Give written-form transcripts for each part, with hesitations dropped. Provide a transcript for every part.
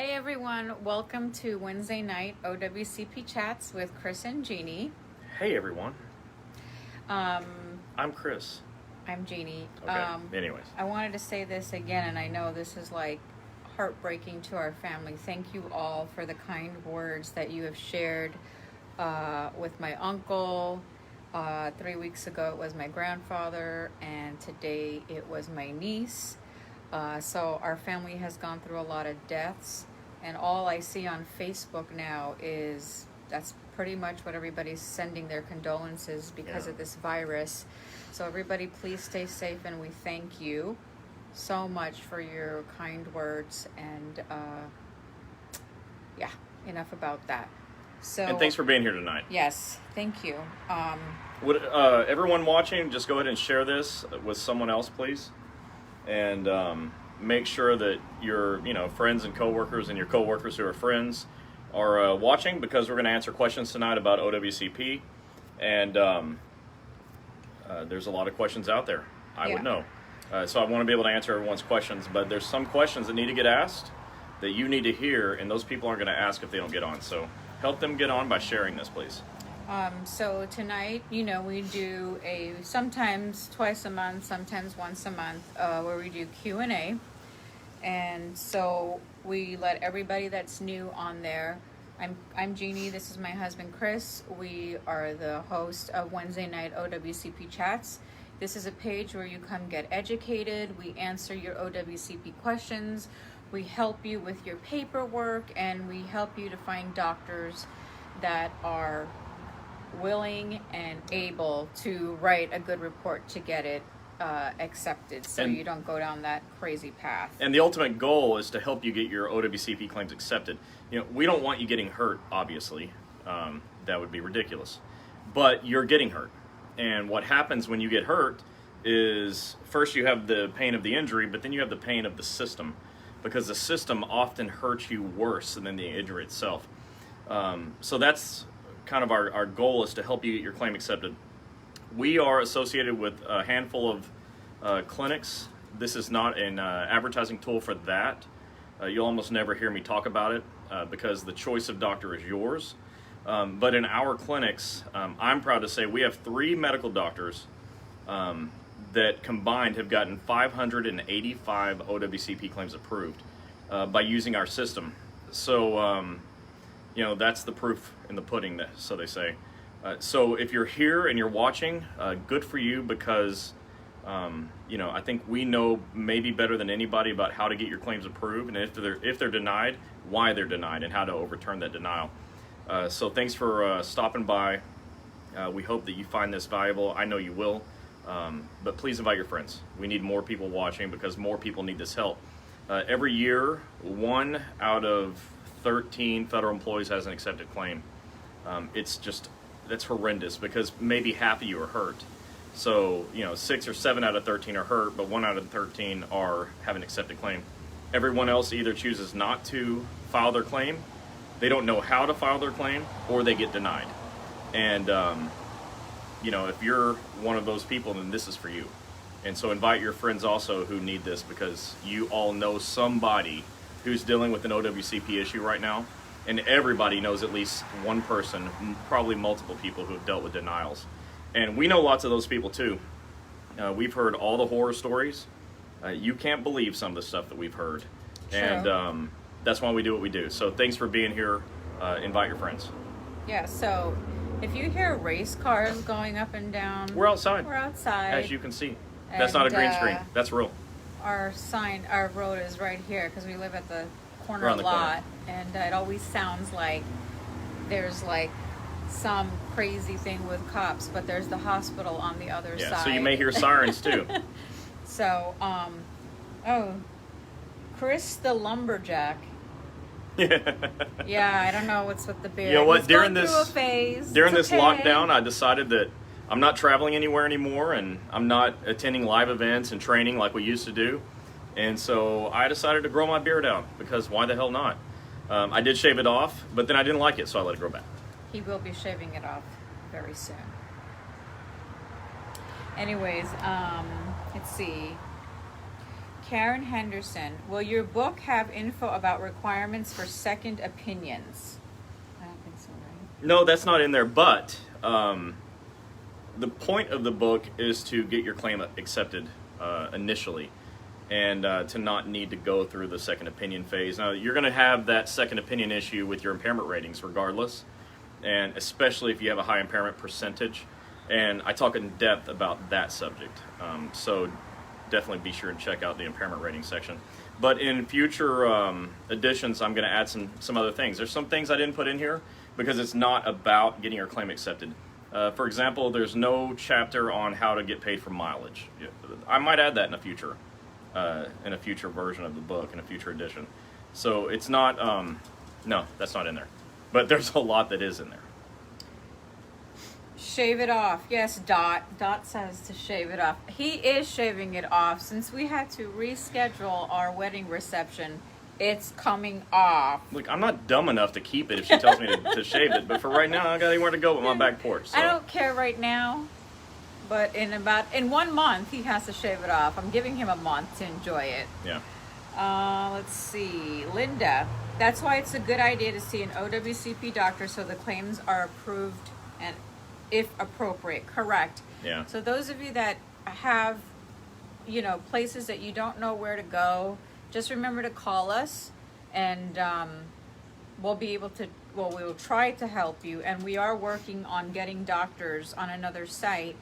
Hey everyone, welcome to Wednesday night OWCP Chats with Chris and Gini. Hey everyone. Um, I'm Chris. I'm Gini. Okay. Anyways. I wanted to say this again, and I know this is like heartbreaking to our family. Thank you all for the kind words that you have shared with my uncle. 3 weeks ago it was my grandfather, and today it was my niece. So our family has gone through a lot of deaths, and all I see on Facebook now is that's pretty much what everybody's sending their condolences because of this virus. So everybody, please stay safe, and we thank you so much for your kind words. And enough about that. So, and thanks for being here tonight. Yes, thank you. Would everyone watching just go ahead and share this with someone else, please? And make sure that your friends and coworkers and your coworkers who are friends are watching, because we're going to answer questions tonight about OWCP, and there's a lot of questions out there. I would know, so I want to be able to answer everyone's questions. But there's some questions that need to get asked that you need to hear, and those people aren't going to ask if they don't get on. So help them get on by sharing this, please. So tonight, we do sometimes twice a month, sometimes once a month, where we do Q&A. And so we let everybody that's new on there. I'm Jeannie, this is my husband Chris. We are the host of Wednesday night OWCP Chats. This is a page where you come get educated. We answer your OWCP questions. We help you with your paperwork, and we help you to find doctors that are willing and able to write a good report to get it accepted, so you don't go down that crazy path. And the ultimate goal is to help you get your OWCP claims accepted. We don't want you getting hurt, obviously. That would be ridiculous. But you're getting hurt. And what happens when you get hurt is, first you have the pain of the injury, but then you have the pain of the system, because the system often hurts you worse than the injury itself. So that's kind of our goal, is to help you get your claim accepted. We are associated with a handful of clinics. This is not an advertising tool for that. You'll almost never hear me talk about it because the choice of doctor is yours. But in our clinics, I'm proud to say we have 3 medical doctors that combined have gotten 585 OWCP claims approved by using our system. So that's the proof in the pudding, so they say. So if you're here and you're watching, good for you, because I think we know maybe better than anybody about how to get your claims approved, and if they're denied, why they're denied, and how to overturn that denial. So thanks for stopping by. We hope that you find this valuable. I know you will, but please invite your friends. We need more people watching, because more people need this help. Every year, 1 out of 13 federal employees has an accepted claim. That's horrendous, because maybe half of you are hurt. So 6 or 7 out of 13 are hurt, but 1 out of 13 have an accepted claim. Everyone else either chooses not to file their claim, they don't know how to file their claim, or they get denied. And if you're one of those people, then this is for you. And so invite your friends also who need this, because you all know somebody who's dealing with an OWCP issue right now, and everybody knows at least one person, probably multiple people, who have dealt with denials. And we know lots of those people too. We've heard all the horror stories. You can't believe some of the stuff that we've heard. True. And that's why we do what we do. So thanks for being here. Invite your friends. Yeah, so if you hear race cars going up and down, we're outside. We're outside. As you can see. That's not a green screen. That's real. Our road is right here, because we live at the corner lot, and it always sounds like there's like some crazy thing with cops, but there's the hospital on the other side. Yeah, so you may hear sirens too. So, Chris the lumberjack. Yeah, I don't know what's with the beard. You know what? He's going through a phase. During this lockdown, I decided that I'm not traveling anywhere anymore, and I'm not attending live events and training like we used to do. And so I decided to grow my beard out, because why the hell not? I did shave it off, but then I didn't like it, so I let it grow back. He will be shaving it off very soon. Anyways, let's see. Karen Henderson, will your book have info about requirements for second opinions? I don't think so, right? No, that's not in there, but the point of the book is to get your claim accepted initially, and to not need to go through the second opinion phase. Now, you're going to have that second opinion issue with your impairment ratings regardless, and especially if you have a high impairment percentage. And I talk in depth about that subject. So definitely be sure and check out the impairment rating section. But in future editions, I'm going to add some other things. There's some things I didn't put in here because it's not about getting your claim accepted. For example, there's no chapter on how to get paid for mileage. I might add that in a future version of the book, in a future edition. So it's not, no, that's not in there. But there's a lot that is in there. Shave it off. Yes, Dot. Dot says to shave it off. He is shaving it off. Since we had to reschedule our wedding reception, it's coming off. Look, I'm not dumb enough to keep it if she tells me to shave it, but for right now, I got anywhere to go with my back porch. So. I don't care right now, but in 1 month, he has to shave it off. I'm giving him a month to enjoy it. Yeah. Let's see. Linda, that's why it's a good idea to see an OWCP doctor so the claims are approved and if appropriate. Correct. Yeah. So those of you that have, places that you don't know where to go, just remember to call us, and we'll be able to, we will try to help you. And we are working on getting doctors on another site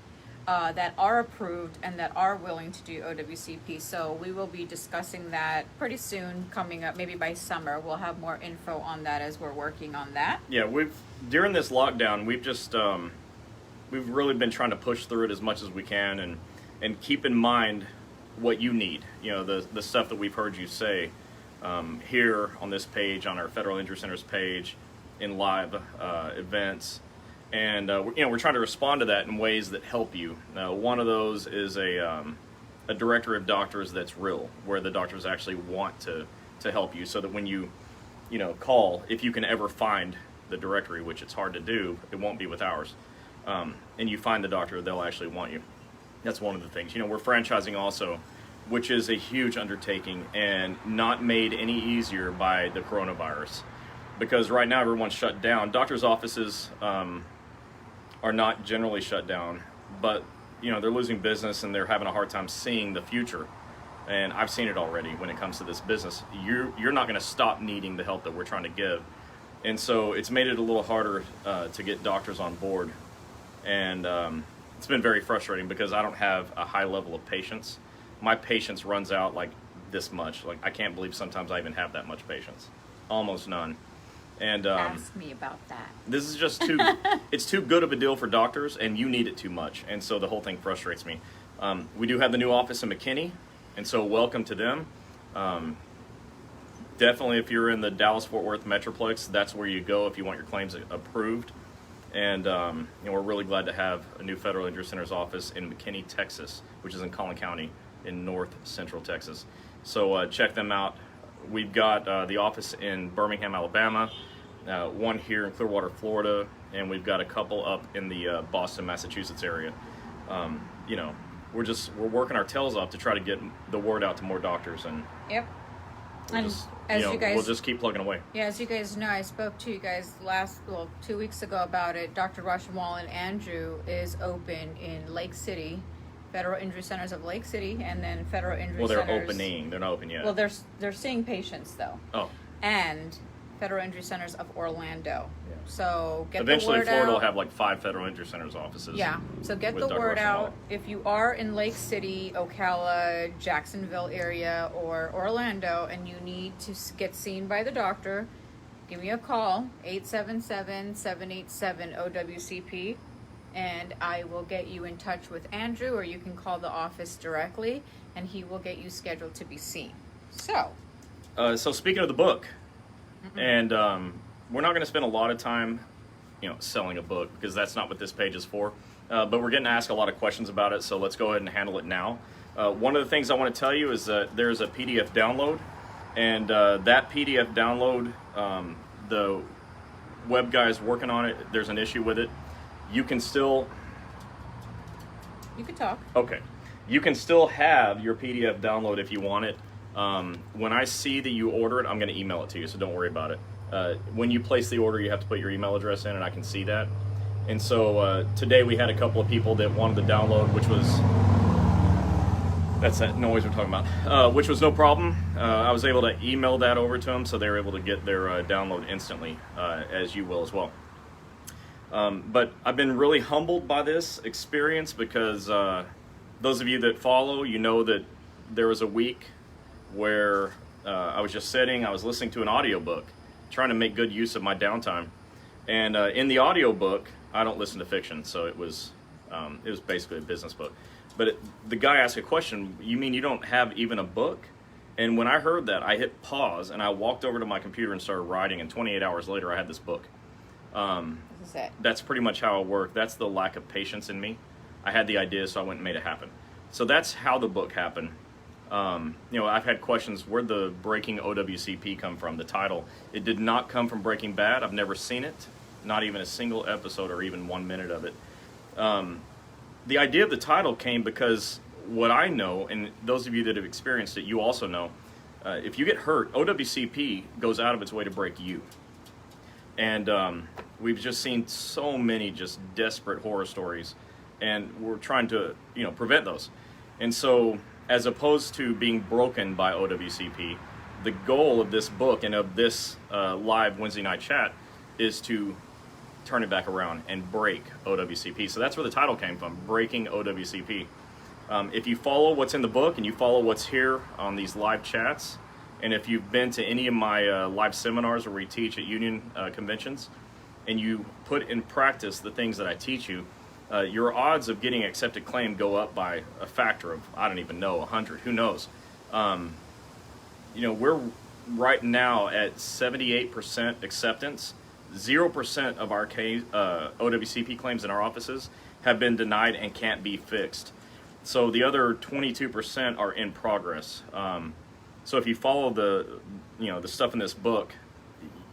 that are approved and that are willing to do OWCP. So we will be discussing that pretty soon, coming up, maybe by summer. We'll have more info on that as we're working on that. Yeah, during this lockdown, we've just, we've really been trying to push through it as much as we can, and keep in mind what you need. The stuff that we've heard you say here on this page, on our Federal Injury Center's page, in live events. And we're trying to respond to that in ways that help you. One of those is a directory of doctors that's real, where the doctors actually want to help you, so that when you call, if you can ever find the directory, which it's hard to do, it won't be with ours, and you find the doctor, they'll actually want you. That's one of the things. We're franchising also, which is a huge undertaking and not made any easier by the coronavirus, because right now everyone's shut down. Doctors' offices are not generally shut down, but they're losing business and they're having a hard time seeing the future. And I've seen it already when it comes to this business. You're not going to stop needing the help that we're trying to give, and so it's made it a little harder to get doctors on board. And it's been very frustrating because I don't have a high level of patience. My patience runs out like this much. Like, I can't believe sometimes I even have that much patience. Almost none. And ask me about that. This is just it's too good of a deal for doctors, and you need it too much. And so the whole thing frustrates me. We do have the new office in McKinney, and so welcome to them. Definitely, if you're in the Dallas-Fort Worth Metroplex, that's where you go if you want your claims approved. And we're really glad to have a new Federal Injury Center's office in McKinney, Texas, which is in Collin County in north central Texas. So check them out. We've got the office in Birmingham, Alabama, one here in Clearwater, Florida, and we've got a couple up in the Boston, Massachusetts area. We're working our tails off to try to get the word out to more doctors, and yep. We'll just keep plugging away. Yeah, as you guys know, I spoke to you guys 2 weeks ago about it. Dr. Rushmall and Andrew is open in Lake City, Federal Injury Centers of Lake City, and then Federal Injury Centers. Well, they're opening. They're not open yet. Well, they're seeing patients though. Oh. And Federal Injury Centers of Orlando. Yeah. So get Eventually, the word Florida out. will have like 5 Federal Injury Centers offices. Yeah. So get the Dr. word Rushmall. out. If you are in Lake City, Ocala, Jacksonville area, or Orlando, and you need to get seen by the doctor, give me a call, 877-787-OWCP, and I will get you in touch with Andrew, or you can call the office directly, and he will get you scheduled to be seen. So speaking of the book, and we're not going to spend a lot of time, selling a book, because that's not what this page is for. But we're getting asked a lot of questions about it, so let's go ahead and handle it now. One of the things I want to tell you is that there's a PDF download, and that PDF download, the web guy is working on it. There's an issue with it. You can still... you can talk. Okay. You can still have your PDF download if you want it. When I see that you order it, I'm going to email it to you, so don't worry about it. When you place the order, you have to put your email address in, and I can see that. And so today we had a couple of people that wanted the download, which was, that's that noise we're talking about, which was no problem. I was able to email that over to them, so they were able to get their download instantly, as you will as well. But I've been really humbled by this experience because those of you that follow, you know that there was a week where I was just sitting, I was listening to an audiobook, trying to make good use of my downtime. And in the audiobook, I don't listen to fiction, so it was basically a business book. But the guy asked a question, you mean you don't have even a book? And when I heard that, I hit pause, and I walked over to my computer and started writing, and 28 hours later, I had this book. This is it. That's pretty much how it worked. That's the lack of patience in me. I had the idea, so I went and made it happen. So that's how the book happened. I've had questions, where'd the Breaking OWCP come from, the title? It did not come from Breaking Bad. I've never seen it, not even a single episode or even 1 minute of it. The idea of the title came because what I know, and those of you that have experienced it, you also know, if you get hurt, OWCP goes out of its way to break you. And we've just seen so many just desperate horror stories, and we're trying to, prevent those. And so, as opposed to being broken by OWCP, the goal of this book and of this live Wednesday night chat is to turn it back around and break OWCP. So that's where the title came from, Breaking OWCP. If you follow what's in the book and you follow what's here on these live chats, and if you've been to any of my live seminars where we teach at union conventions, and you put in practice the things that I teach you, your odds of getting accepted claim go up by a factor of, I don't even know, 100, who knows. We're right now at 78% acceptance. 0% of our OWCP claims in our offices have been denied and can't be fixed. So the other 22% are in progress. So if you follow the stuff in this book,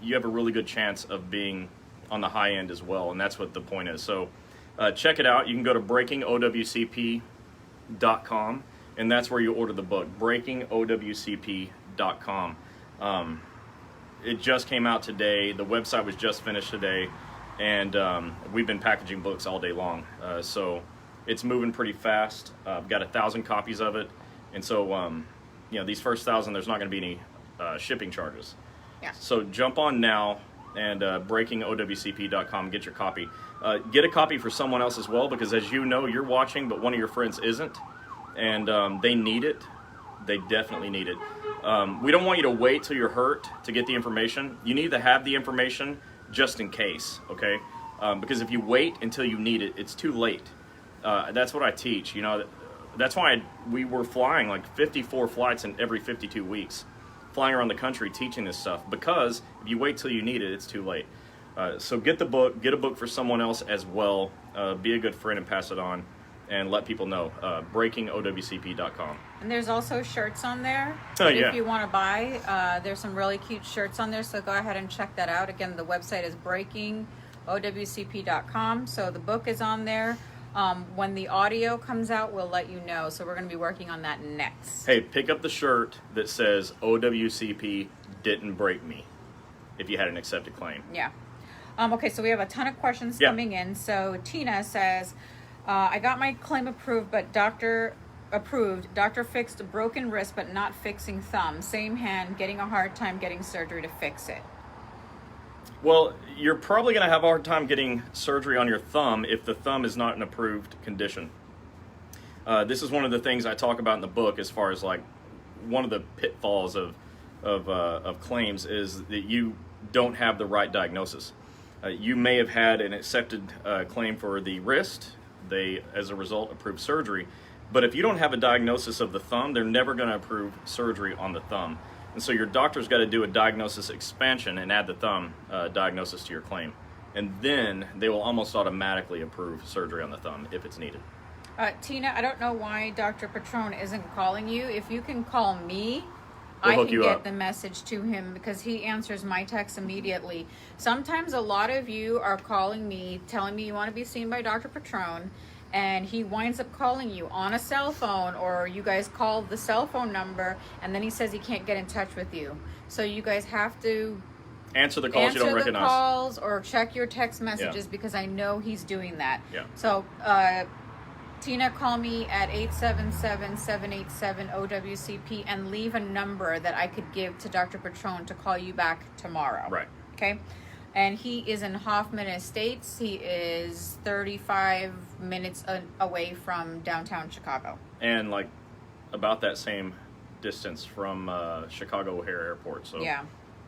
you have a really good chance of being on the high end as well, and that's what the point is. So check it out. You can go to breakingowcp.com, and that's where you order the book, breakingowcp.com. It just came out today. The website was just finished today, and we've been packaging books all day long. So it's moving pretty fast. I've got 1,000 copies of it, and so these first 1,000, there's not going to be any shipping charges. Yeah. So jump on now and breakingowcp.com, get your copy. Get a copy for someone else as well, because as you know, you're watching, but one of your friends isn't, and they need it. They definitely need it. We don't want you to wait till you're hurt to get the information. You need to have the information just in case, okay? Because if you wait until you need it, it's too late. That's what I teach. That's why we were flying like 54 flights in every 52 weeks, flying around the country teaching this stuff, because if you wait till you need it, it's too late. So get the book, get a book for someone else as well. Be a good friend and pass it on, and let people know. breakingowcp.com. And there's also shirts on there. Yeah. If you want to buy, there's some really cute shirts on there, so go ahead and check that out. Again, the website is breakingowcp.com. So the book is on there. When the audio comes out, we'll let you know. So we're going to be working on that next. Hey, pick up the shirt that says OWCP didn't break me if you had an accepted claim. Yeah. Okay, so we have a ton of questions coming in. So Tina says, I got my claim approved, but doctor fixed a broken wrist but not fixing thumb. Same hand, getting a hard time getting surgery to fix it. Well, you're probably going to have a hard time getting surgery on your thumb if the thumb is not an approved condition. This is one of the things I talk about in the book, as far as like one of the pitfalls of claims is that you don't have the right diagnosis. You may have had an accepted claim for the wrist. They, as a result, approved surgery. But if you don't have a diagnosis of the thumb, they're never going to approve surgery on the thumb. And so your doctor's got to do a diagnosis expansion and add the thumb diagnosis to your claim. And then they will almost automatically approve surgery on the thumb if it's needed. Tina, I don't know why Dr. Patron isn't calling you. If you can call me, We'll I hook can you get up. the message to him, because he answers my texts immediately. Sometimes a lot of you are calling me, telling me you want to be seen by Dr. Patron, and he winds up calling you on a cell phone, or you guys call the cell phone number, and then he says he can't get in touch with you. So you guys have to answer the calls you don't recognize. Answer the calls or check your text messages, because I know he's doing that. Yeah. So, Tina, call me at 877-787-OWCP and leave a number that I could give to Dr. Patron to call you back tomorrow. Right. Okay? And he is in Hoffman Estates. He is 35 minutes away from downtown Chicago. And like about that same distance from Chicago O'Hare Airport. So yeah.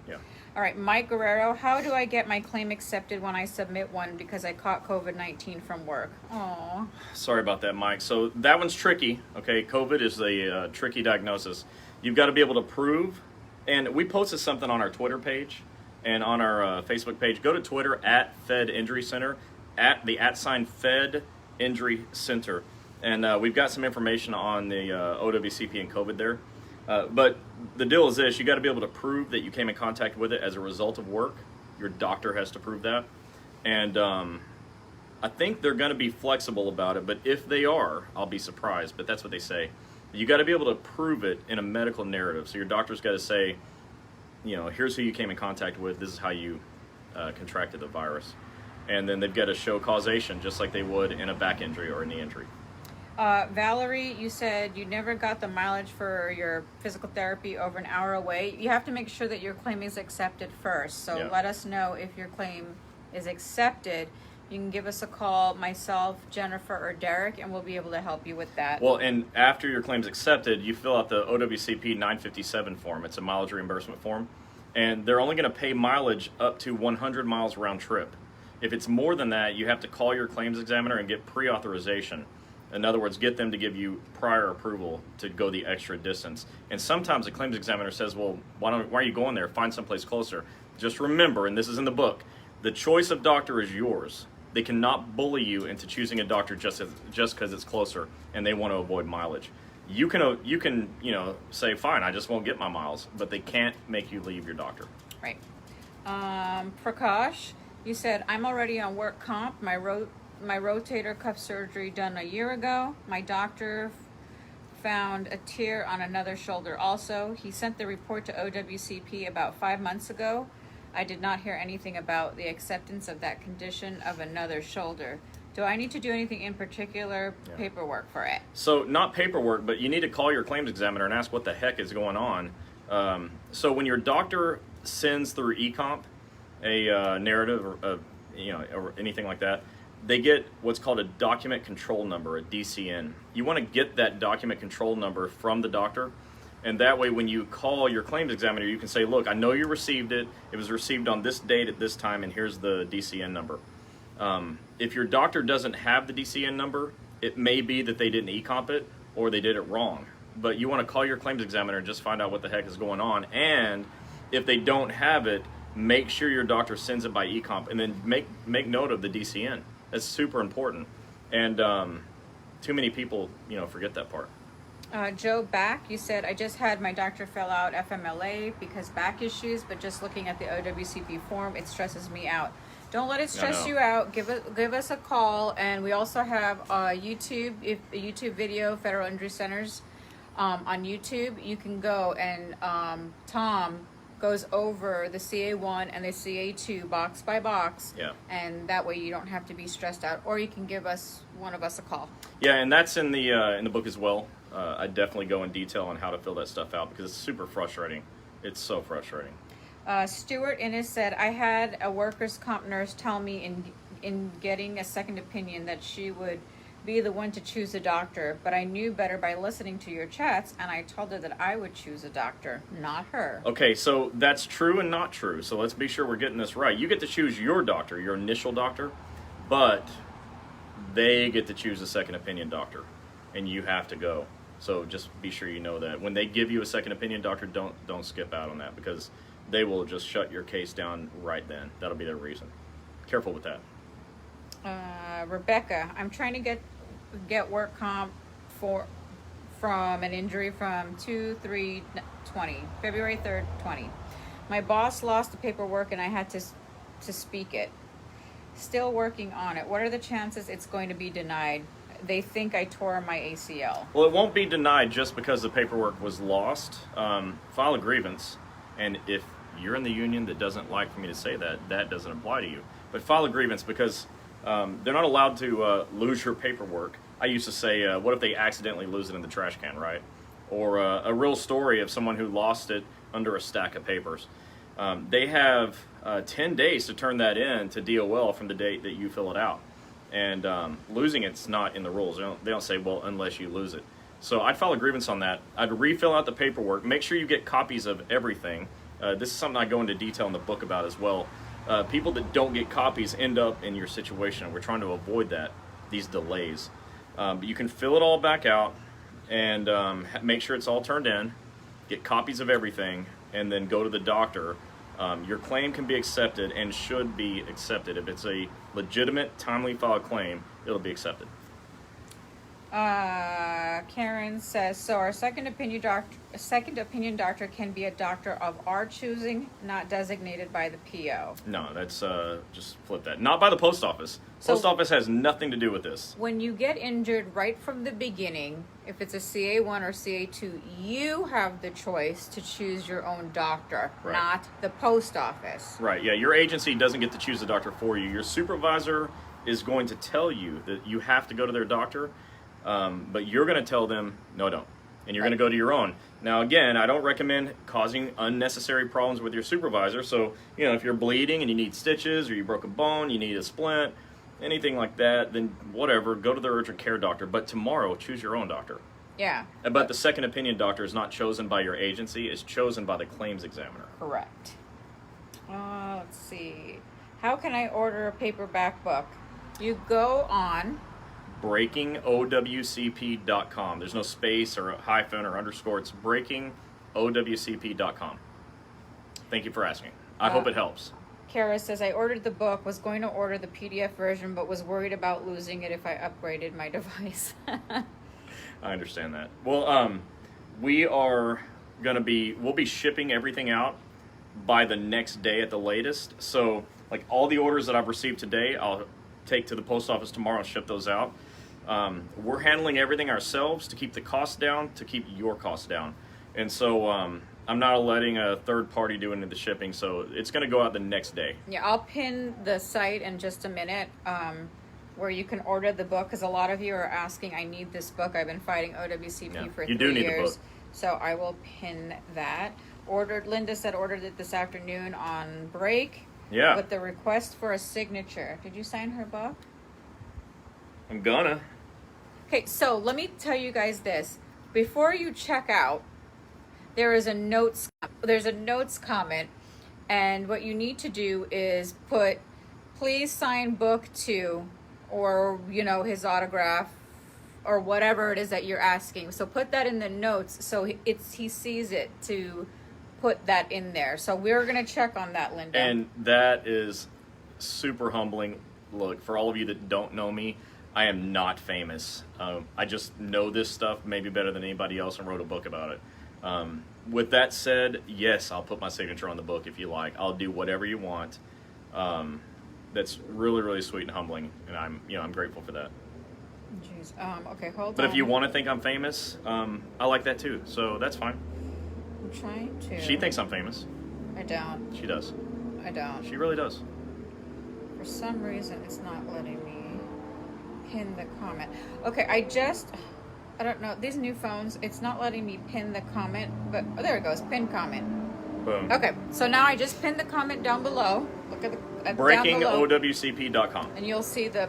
Yeah. All right, Mike Guerrero, how do I get my claim accepted when I submit one because I caught COVID-19 from work? Oh. Sorry about that, Mike. So that one's tricky. Okay, COVID is a tricky diagnosis. You've got to be able to prove, and we posted something on our Twitter page and on our Facebook page. Go to Twitter at Fed Injury Center, at the @ Fed Injury Center, and we've got some information on the OWCP and COVID there. But the deal is this: you got to be able to prove that you came in contact with it as a result of work. Your doctor has to prove that, and I think they're going to be flexible about it. But if they are, I'll be surprised. But that's what they say. You got to be able to prove it in a medical narrative. So your doctor's got to say, here's who you came in contact with. This is how you contracted the virus, and then they've got to show causation, just like they would in a back injury or a knee injury. Valerie, you said you never got the mileage for your physical therapy over an hour away. You have to make sure that your claim is accepted first. So Yeah. let us know if your claim is accepted. You can give us a call, myself, Jennifer, or Derek, and we'll be able to help you with that. Well, and after your claim's accepted, you fill out the OWCP 957 form. It's a mileage reimbursement form. And they're only going to pay mileage up to 100 miles round trip. If it's more than that, you have to call your claims examiner and get pre-authorization. In other words, get them to give you prior approval to go the extra distance. And sometimes the claims examiner says, well, why are you going there? Find someplace closer. Just remember, and this is in the book, the choice of doctor is yours. They cannot bully you into choosing a doctor just because it's closer and they want to avoid mileage. You can say, fine, I just won't get my miles, but they can't make you leave your doctor. Right. Prakash, you said, I'm already on work comp. My rotator cuff surgery done a year ago. My doctor found a tear on another shoulder also. He sent the report to OWCP about 5 months ago. I did not hear anything about the acceptance of that condition of another shoulder. Do I need to do anything in particular paperwork for it? So not paperwork, but you need to call your claims examiner and ask what the heck is going on. So when your doctor sends through eComp a narrative or anything like that, they get what's called a document control number, a DCN. You want to get that document control number from the doctor, and that way when you call your claims examiner, you can say, look, I know you received it. It was received on this date at this time, and here's the DCN number. If your doctor doesn't have the DCN number, it may be that they didn't e-comp it or they did it wrong. But you want to call your claims examiner and just find out what the heck is going on. And if they don't have it, make sure your doctor sends it by e-comp, and then make note of the DCN. That's super important. And too many people, forget that part. Joe Back, you said, I just had my doctor fill out FMLA because back issues, but just looking at the OWCP form, it stresses me out. Don't let it stress you out. Give us a call, and we also have a YouTube video, Federal Injury Centers, on YouTube. You can go and Tom goes over the CA1 and the CA2 box by box, and that way you don't have to be stressed out. Or you can give one of us a call. Yeah, and that's in the book as well. I definitely go in detail on how to fill that stuff out because it's super frustrating. It's so frustrating. Stuart Innes said, I had a workers' comp nurse tell me in getting a second opinion that she would be the one to choose a doctor, but I knew better by listening to your chats, and I told her that I would choose a doctor, not her. Okay, so that's true and not true. So let's be sure we're getting this right. You get to choose your doctor, your initial doctor, but they get to choose a second opinion doctor, and you have to go. So just be sure you know that. When they give you a second opinion doctor, don't skip out on that, because they will just shut your case down right then. That'll be their reason. Careful with that. Rebecca, I'm trying to get work comp from an injury from 2/3/20, February 3rd, 20. My boss lost the paperwork and I had to speak it. Still working on it. What are the chances it's going to be denied? they think I tore my ACL. Well, it won't be denied just because the paperwork was lost. File a grievance, and if you're in the union that doesn't like for me to say that, that doesn't apply to you. But file a grievance because they're not allowed to lose your paperwork. I used to say, what if they accidentally lose it in the trash can, right? Or a real story of someone who lost it under a stack of papers. They have 10 days to turn that in to DOL from the date that you fill it out. And losing it's not in the rules. They don't say, well, unless you lose it. So I'd file a grievance on that. I'd refill out the paperwork. Make sure you get copies of everything. This is something I go into detail in the book about as well. People that don't get copies end up in your situation, and we're trying to avoid that, these delays. But you can fill it all back out and make sure it's all turned in, get copies of everything, and then go to the doctor. Your claim can be accepted and should be accepted. If it's a legitimate, timely filed claim, it'll be accepted. Karen says, so our second opinion doctor can be a doctor of our choosing, not designated by the PO. No, that's just flip that. Not by the post office. So, Post office has nothing to do with this. When you get injured right from the beginning, if it's a CA1 or CA2, you have the choice to choose your own doctor, Right. not the post office. Right, yeah, your agency doesn't get to choose the doctor for you. Your supervisor is going to tell you that you have to go to their doctor, but you're going to tell them, no, don't. And you're Right. going to go to your own. Now, again, I don't recommend causing unnecessary problems with your supervisor. So, if you're bleeding and you need stitches or you broke a bone, you need a splint, anything like that, then whatever, go to the urgent care doctor. But tomorrow, choose your own doctor. Yeah. But the second opinion doctor is not chosen by your agency, it's chosen by the claims examiner. Correct. Let's see. How can I order a paperback book? You go on breakingowcp.com. There's no space or a hyphen or underscore. It's breakingowcp.com. Thank you for asking. I hope it helps. Kara says, I ordered the book, was going to order the PDF version, but was worried about losing it if I upgraded my device. I understand that. Well, we'll be shipping everything out by the next day at the latest. So, like all the orders that I've received today, I'll take to the post office tomorrow and ship those out. We're handling everything ourselves to keep the cost down, to keep your costs down. And so I'm not letting a third party do any of the shipping, so it's going to go out the next day. Yeah, I'll pin the site in just a minute where you can order the book, because a lot of you are asking, I need this book. I've been fighting OWCP for 3 years. You do need the book. So I will pin that. Linda said ordered it this afternoon on break. Yeah. With the request for a signature. Did you sign her book? I'm gonna. Okay, so let me tell you guys this. Before you check out, there's a notes comment, and what you need to do is put, please sign book 2, or his autograph, or whatever it is that you're asking. So put that in the notes so he sees it, to put that in there. So we're gonna check on that, Linda. And that is super humbling. Look, for all of you that don't know me, I am not famous. I just know this stuff maybe better than anybody else and wrote a book about it. With that said, yes, I'll put my signature on the book if you like. I'll do whatever you want. That's really, really sweet and humbling, and I'm grateful for that. Jeez. Okay, hold on. But if you want to think I'm famous, I like that too. So that's fine. I'm trying to. She thinks I'm famous. I don't. She does. I don't. She really does. For some reason, it's not letting me pin the comment. Okay, I don't know. These new phones, it's not letting me pin the comment, but there it goes. Pin comment. Boom. Okay, so now I just pinned the comment down below. Look at the down below, BreakingOWCP.com. and you'll see the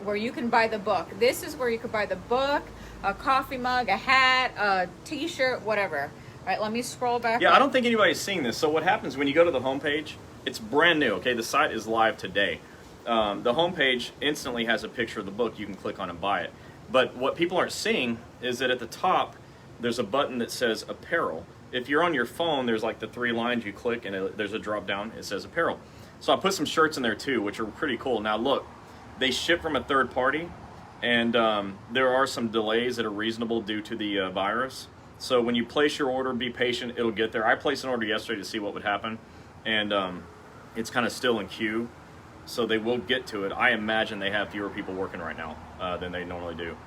where you can buy the book. This is where you can buy the book, a coffee mug, a hat, a T-shirt, whatever. All right, let me scroll back. Yeah, up. I don't think anybody's seeing this. So what happens when you go to the homepage? It's brand new. Okay, the site is live today. The homepage instantly has a picture of the book. You can click on and buy it. But what people aren't seeing is that at the top, there's a button that says apparel. If you're on your phone, there's like the 3 lines you click, and there's a drop down. It says apparel. So I put some shirts in there too, which are pretty cool. Now look, they ship from a third party, and there are some delays that are reasonable due to the virus. So when you place your order, be patient. It'll get there. I placed an order yesterday to see what would happen, and it's kind of still in queue. So they will get to it. I imagine they have fewer people working right now than they normally do.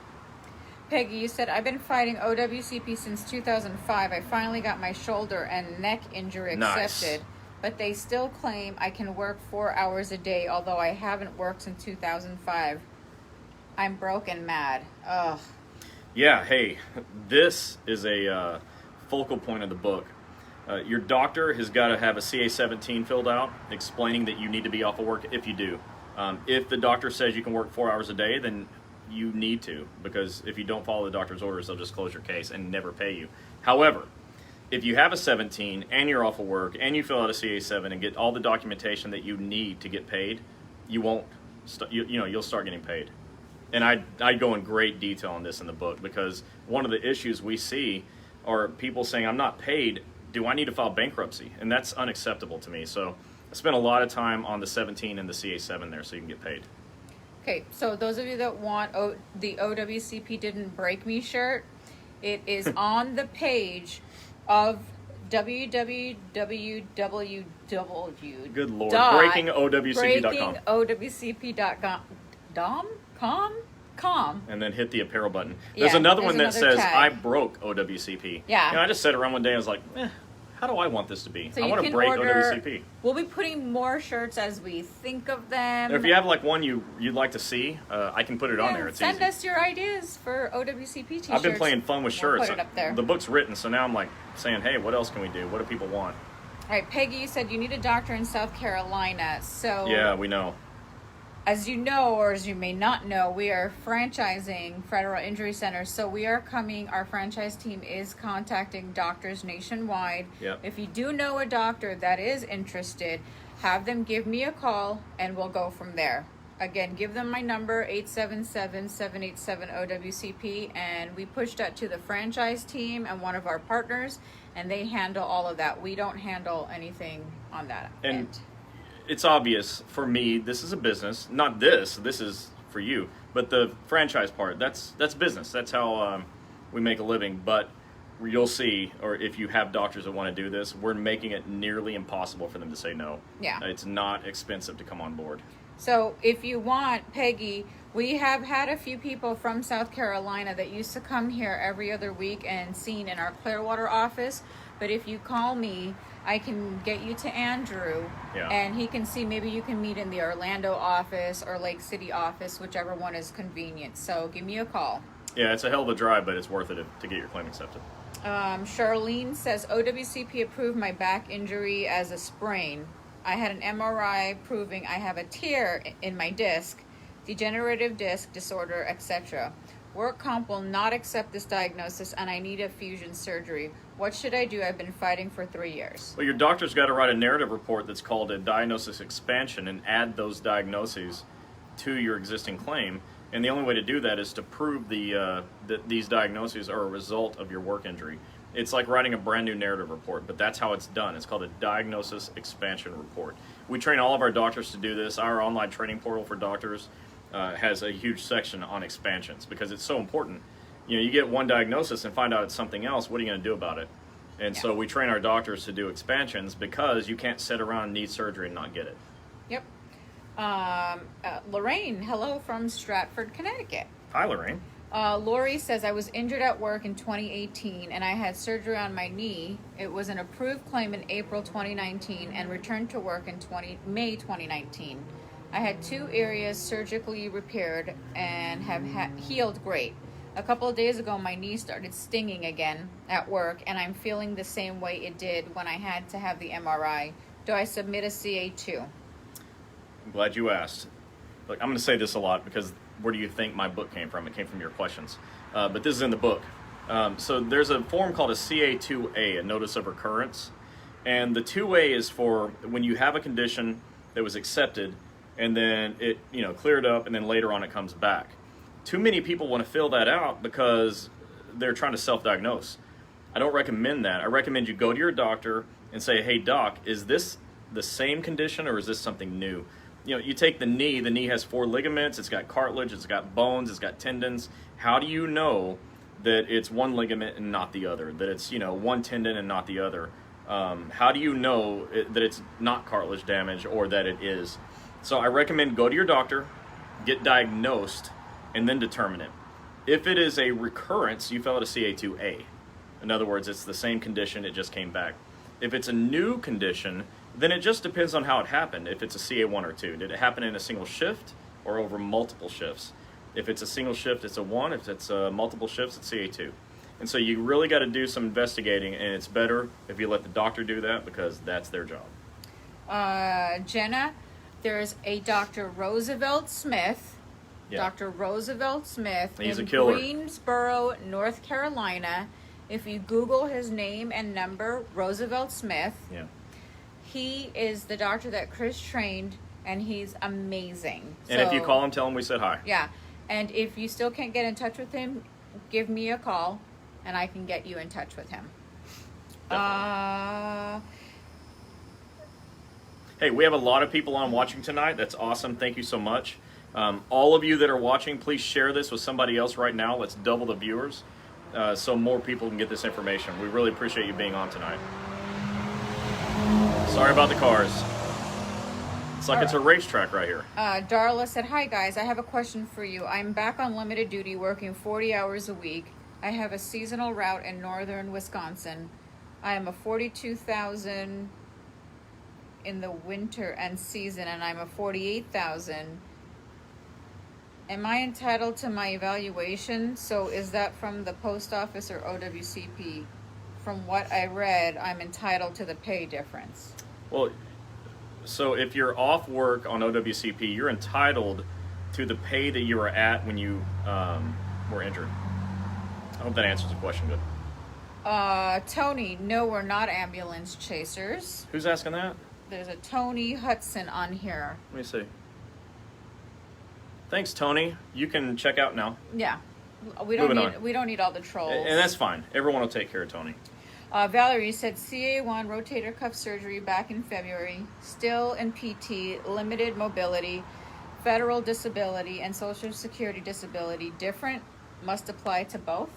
Peggy, you said, I've been fighting OWCP since 2005. I finally got my shoulder and neck injury accepted, but they still claim I can work 4 hours a day, although I haven't worked since 2005. I'm broke and mad. Ugh. Yeah, hey, this is a focal point of the book. Your doctor has got to have a CA-17 filled out explaining that you need to be off of work if you do. If the doctor says you can work 4 hours a day, then you need to, because if you don't follow the doctor's orders, they'll just close your case and never pay you. However, if you have a 17 and you're off of work and you fill out a CA-7 and get all the documentation that you need to get paid, you won't, you'll start getting paid. And I go in great detail on this in the book, because one of the issues we see are people saying, I'm not paid, do I need to file bankruptcy? And that's unacceptable to me. So I spent a lot of time on the 17 and the CA-7 there so you can get paid. Okay, so those of you that want the OWCP Didn't Break Me shirt, it is on the page of www. Good Lord. BreakingOWCP.com. BreakingOWCP.com. And then hit the apparel button. There's Yeah, another one that another says, tag. I broke OWCP. Yeah. I just sat around one day and I was like, how do I want this to be? So I you want to can break order, OWCP. We'll be putting more shirts as we think of them. Or if you have like one you'd like to see, I can put it on there. It's send easy. us your ideas for OWCP t-shirts. I've been playing fun with shirts. We'll put it up there. The book's written, so now I'm like saying, hey, what else can we do? What do people want? All right, Peggy, you said you need a doctor in South Carolina. So Yeah, we know. as you know, or as you may not know, we are franchising Federal Injury Center. So we are our franchise team is contacting doctors nationwide. Yep. If you do know a doctor that is interested, have them give me a call and we'll go from there. Again, give them my number, 877-787-OWCP, and we push that to the franchise team and one of our partners, and they handle all of that. We don't handle anything on that And end. it's obvious for me, this is a business. Not this is for you. But the franchise part, that's business. That's how we make a living. But you'll see, or if you have doctors that want to do this, we're making it nearly impossible for them to say no. Yeah. It's not expensive to come on board. So if you want, Peggy, we have had a few people from South Carolina that used to come here every other week and seen in our Clearwater office. But if you call me, I can get you to Andrew, and he can see, maybe you can meet in the Orlando office or Lake City office, whichever one is convenient. So give me a call. Yeah, it's a hell of a drive, but it's worth it to get your claim accepted. Charlene says, OWCP approved my back injury as a sprain. I had an MRI proving I have a tear in my disc, degenerative disc disorder, etc. Work comp will not accept this diagnosis and I need a fusion surgery. What should I do? I've been fighting for 3 years. Well, your doctor's got to write a narrative report that's called a diagnosis expansion and add those diagnoses to your existing claim. And the only way to do that is to prove that these diagnoses are a result of your work injury. It's like writing a brand new narrative report, but that's how it's done. It's called a diagnosis expansion report. We train all of our doctors to do this. Our online training portal for doctors has a huge section on expansions because it's so important. You get one diagnosis and find out it's something else. What are you going to do about it? And so we train our doctors to do expansions because you can't sit around and need surgery and not get it. Yep. Lorraine, hello from Stratford, Connecticut. Hi, Lorraine. Lori says, I was injured at work in 2018 and I had surgery on my knee. It was an approved claim in April 2019 and returned to work in May 2019. I had 2 areas surgically repaired and have healed great. A couple of days ago, my knee started stinging again at work and I'm feeling the same way it did when I had to have the MRI. Do I submit a CA2? I'm glad you asked. Look, I'm going to say this a lot because where do you think my book came from? It came from your questions. But this is in the book. So there's a form called a CA2A, a notice of recurrence. And the 2A is for when you have a condition that was accepted and then it cleared up and then later on it comes back. Too many people want to fill that out because they're trying to self-diagnose. I don't recommend that. I recommend you go to your doctor and say, hey, doc, is this the same condition or is this something new? You take the knee has 4 ligaments, it's got cartilage, it's got bones, it's got tendons. How do you know that it's one ligament and not the other, that it's, one tendon and not the other? How do you know that it's not cartilage damage or that it is? So I recommend go to your doctor, get diagnosed, and then determine it. If it is a recurrence, you fill out a CA2A. In other words, it's the same condition, it just came back. If it's a new condition, then it just depends on how it happened. If it's a CA1 or 2, did it happen in a single shift or over multiple shifts? If it's a single shift, it's a 1. If it's multiple shifts, it's CA2. And so you really got to do some investigating, and it's better if you let the doctor do that because that's their job. Jenna, there's a Dr. Roosevelt Smith. Yeah. Dr. Roosevelt Smith He's in a killer. Greensboro, North Carolina. If you Google his name and number, Roosevelt Smith, Yeah. he is the doctor that Chris trained, and he's amazing. And if you call him, tell him we said hi. Yeah. And if you still can't get in touch with him, give me a call, and I can get you in touch with him. Hey, we have a lot of people on watching tonight. That's awesome. Thank you so much. All of you that are watching, please share this with somebody else right now. Let's double the viewers so more people can get this information. We really appreciate you being on tonight. Sorry about the cars. It's like it's a racetrack right here. Darla said, "Hi guys, I have a question for you. I'm back on limited duty working 40 hours a week. I have a seasonal route in northern Wisconsin. I am a 42,000 in the winter and season, and I'm a 48,000. Am I entitled to my evaluation? So is that from the post office or OWCP? From what I read, I'm entitled to the pay difference." Well, so if you're off work on OWCP, you're entitled to the pay that you were at when you were injured. I hope that answers the question good. Tony, no, we're not ambulance chasers. Who's asking that? There's a Tony Hudson on here. Let me see. Thanks, Tony. You can check out now. Yeah, we don't need all the trolls. And that's fine. Everyone will take care of Tony. Valerie said CA1 rotator cuff surgery back in February, still in PT, limited mobility, federal disability, and Social Security disability. Different, must apply to both.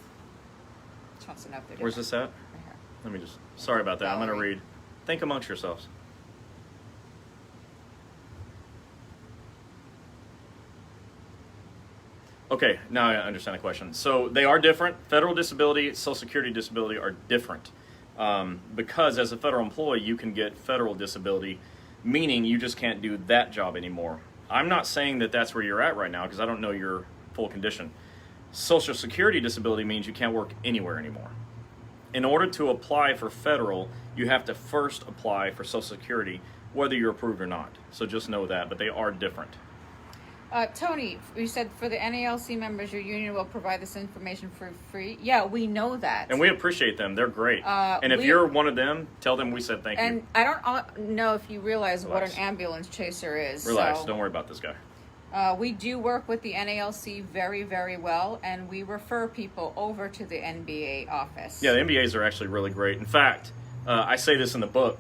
Just wants to know if they're Where's different. this at? Right here. Let me just, sorry about that. I'm going to Valerie. read. Think amongst yourselves. Okay, now I understand the question. So they are different. Federal disability, Social Security disability are different. Because as a federal employee, you can get federal disability, meaning you just can't do that job anymore. I'm not saying that that's where you're at right now because I don't know your full condition. Social Security disability means you can't work anywhere anymore. In order to apply for federal, you have to first apply for Social Security, whether you're approved or not. So just know that, but they are different. Tony, you said for the NALC members, your union will provide this information for free. Yeah, we know that. And we appreciate them. They're great. And if you're one of them, tell them we said thank you. And I don't know if you realize Relax. what an ambulance chaser is. Relax. So, Don't worry about this guy. we do work with the NALC very, very well, and we refer people over to the NBA office. Yeah, the MBAs are actually really great. In fact, I say this in the book,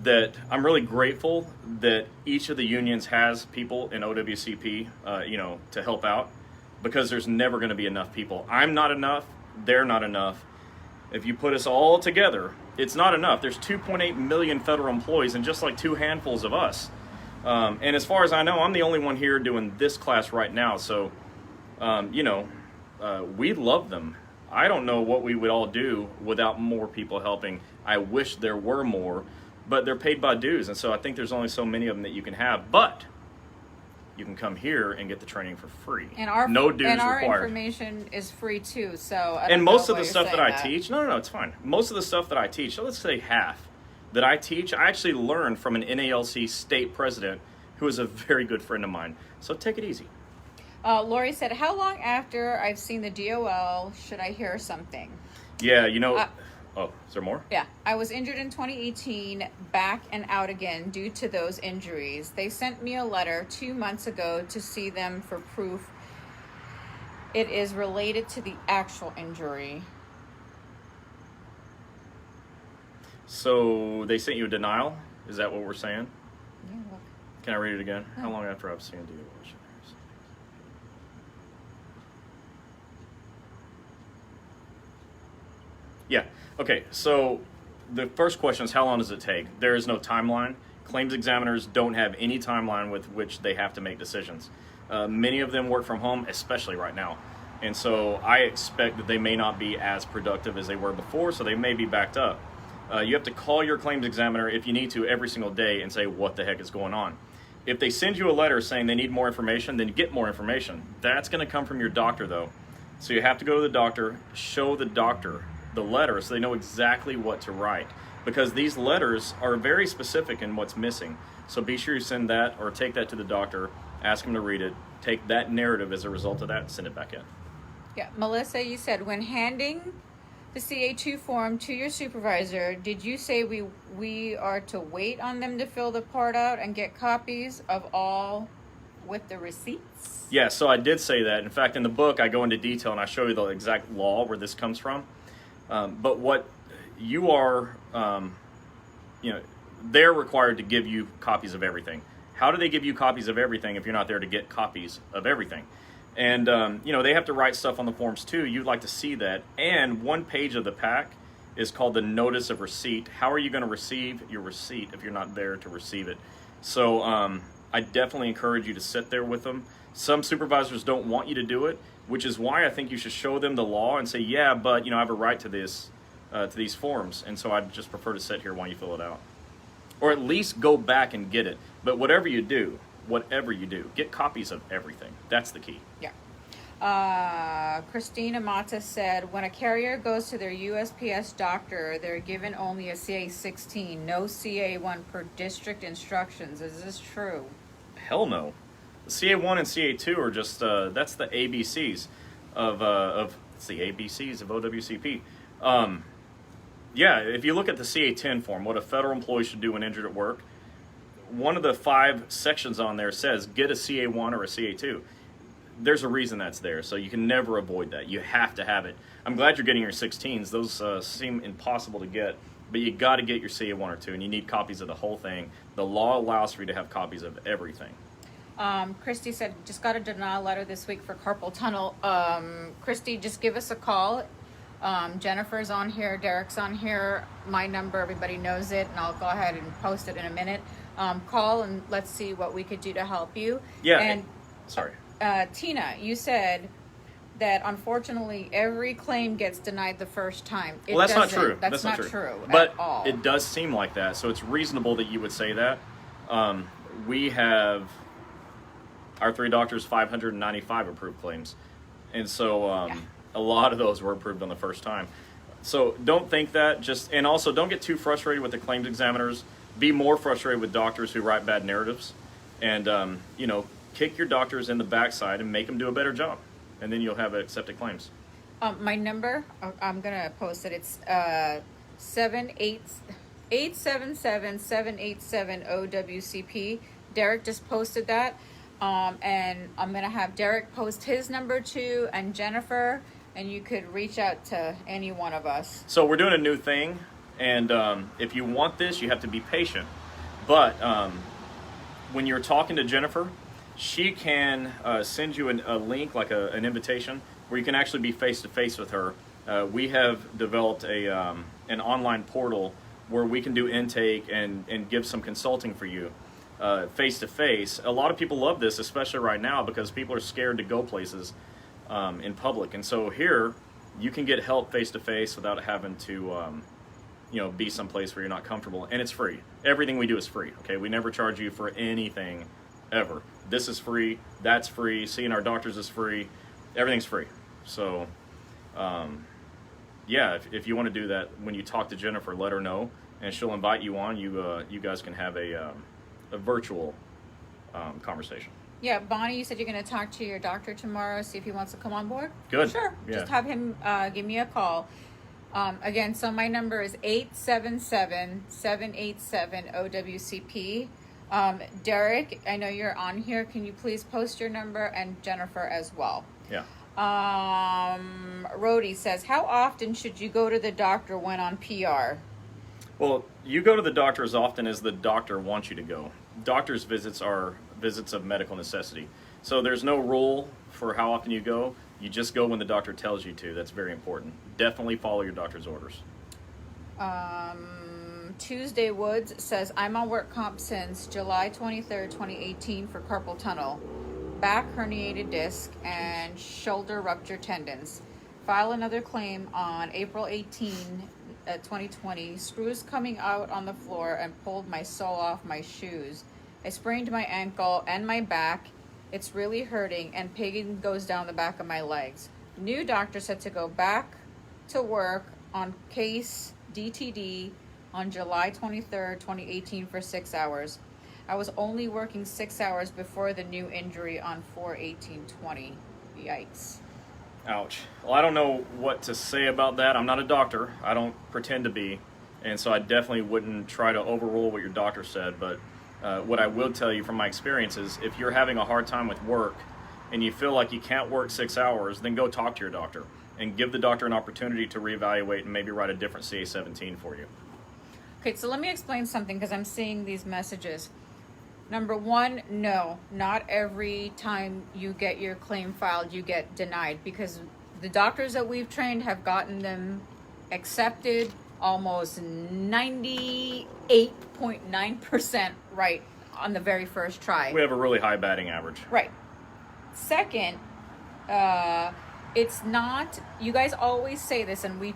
that I'm really grateful that each of the unions has people in OWCP, to help out, because there's never going to be enough people. I'm not enough. They're not enough. If you put us all together, it's not enough. There's 2.8 million federal employees and just like 2 handfuls of us. And as far as I know, I'm the only one here doing this class right now. So, we love them. I don't know what we would all do without more people helping. I wish there were more. But they're paid by dues, and so I think there's only so many of them that you can have. But you can come here and get the training for free. And no dues and our required. information is free too. So I don't And most know of why the you're stuff that I saying teach, no, it's fine. Most of the stuff that I teach, so let's say half that I teach, I actually learned from an NALC state president who is a very good friend of mine. So take it easy. Lori said, "How long after I've seen the DOL should I hear something?" Yeah, oh, is there more? Yeah, I was injured in 2018, back and out again due to those injuries. They sent me a letter 2 months ago to see them for proof it is related to the actual injury. So they sent you a denial? Is that what we're saying? Yeah, look. Can I read it again? How long after I've seen DOL? Yeah. Okay. So the first question is, how long does it take? There is no timeline. Claims examiners don't have any timeline with which they have to make decisions. Many of them work from home, especially right now. And so I expect that they may not be as productive as they were before, so they may be backed up. You have to call your claims examiner if you need to every single day and say what the heck is going on. If they send you a letter saying they need more information, then get more information. That's going to come from your doctor, though. So you have to go to the doctor, show the doctor the letter so they know exactly what to write. Because these letters are very specific in what's missing. So be sure you send that or take that to the doctor, ask them to read it, take that narrative as a result of that, and send it back in. Yeah, Melissa, you said when handing the CA2 form to your supervisor, did you say we are to wait on them to fill the part out and get copies of all with the receipts? Yeah, so I did say that. In fact, in the book, I go into detail and I show you the exact law where this comes from. But what you are, they're required to give you copies of everything. How do they give you copies of everything if you're not there to get copies of everything? And, they have to write stuff on the forms too. You'd like to see that. And one page of the pack is called the notice of receipt. How are you going to receive your receipt if you're not there to receive it? So I definitely encourage you to sit there with them. Some supervisors don't want you to do it, which is why I think you should show them the law and say, yeah, but I have a right to this, to these forms. And so I'd just prefer to sit here while you fill it out. Or at least go back and get it. But whatever you do, get copies of everything. That's the key. Yeah. Christina Mata said, when a carrier goes to their USPS doctor, they're given only a CA16, no CA1 per district instructions. Is this true? Hell no. The CA1 and CA2 are just, that's the ABCs of it's the ABCs of OWCP. Yeah, if you look at the CA10 form, what a federal employee should do when injured at work, one of the 5 sections on there says get a CA1 or a CA2. There's a reason that's there, so you can never avoid that. You have to have it. I'm glad you're getting your 16s. Those seem impossible to get, but you got to get your CA1 or 2, and you need copies of the whole thing. The law allows for you to have copies of everything. Christy said, just got a denial letter this week for carpal tunnel. Christy, just give us a call. Jennifer's on here, Derek's on here, my number, everybody knows it, and I'll go ahead and post it in a minute. Call and let's see what we could do to help you. Yeah. And sorry. Tina, you said that unfortunately every claim gets denied the first time. Well, that's not true. That's not true but at all. It does seem like that, so it's reasonable that you would say that. We have our 3 doctors 595 approved claims, and so a lot of those were approved on the first time. So don't think that. And also don't get too frustrated with the claims examiners. Be more frustrated with doctors who write bad narratives, and kick your doctors in the backside and make them do a better job, and then you'll have accepted claims. My number, I'm gonna post it. It's 877-787 OWCP. Derek just posted that, and I'm gonna have Derek post his number too, and Jennifer, and you could reach out to any one of us. So we're doing a new thing, and if you want this, you have to be patient. But when you're talking to Jennifer, she can send you a link, like an invitation, where you can actually be face-to-face with her. We have developed an online portal where we can do intake and give some consulting for you face-to-face. A lot of people love this, especially right now, because people are scared to go places in public. And so here, you can get help face-to-face without having to be someplace where you're not comfortable. And it's free. Everything we do is free, okay? We never charge you for anything, ever. This is free, that's free, seeing our doctors is free, everything's free. So, if you want to do that, when you talk to Jennifer, let her know, and she'll invite you on. You guys can have a virtual conversation. Yeah, Bonnie, you said you're going to talk to your doctor tomorrow, see if he wants to come on board? Good. Sure. Yeah. Just have him give me a call. Again, so my number is 877-787 OWCP. Derek, I know you're on here. Can you please post your number, and Jennifer as well? Yeah. Rhodey says, how often should you go to the doctor when on PR? Well, you go to the doctor as often as the doctor wants you to go. Doctor's visits are visits of medical necessity. So there's no rule for how often you go. You just go when the doctor tells you to. That's very important. Definitely follow your doctor's orders. Tuesday Woods says, I'm on work comp since July 23rd, 2018 for carpal tunnel. back herniated disc, and shoulder ruptured tendons. File another claim on April 18, 2020. Screws coming out on the floor and pulled my sole off my shoes. I sprained my ankle and my back. It's really hurting, and pain goes down the back of my legs. New doctor said to go back to work on case DTD on July 23rd, 2018 for 6 hours. I was only working 6 hours before the new injury on 4/18/20. Yikes. Ouch. Well, I don't know what to say about that. I'm not a doctor. I don't pretend to be. And so I definitely wouldn't try to overrule what your doctor said. But what I will tell you from my experience is if you're having a hard time with work and you feel like you can't work 6 hours, then go talk to your doctor and give the doctor an opportunity to reevaluate and maybe write a different CA-17 for you. Okay, so let me explain something because I'm seeing these messages. Number one, no, not every time you get your claim filed, you get denied, because the doctors that we've trained have gotten them accepted almost 98.9% right on the very first try. We have a really high batting average. Right. Second, it's not, you guys always say this, and we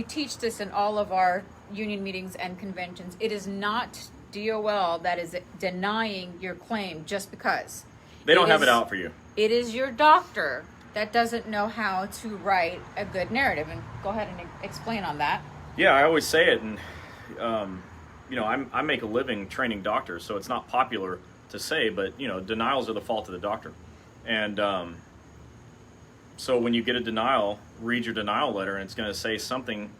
teach this in all of our union meetings and conventions. It is not DOL that is denying your claim just because. They don't have it out for you. It is your doctor that doesn't know how to write a good narrative. And go ahead and explain on that. Yeah, I always say it, and I make a living training doctors, so it's not popular to say, but denials are the fault of the doctor. And so when you get a denial, read your denial letter, and it's going to say something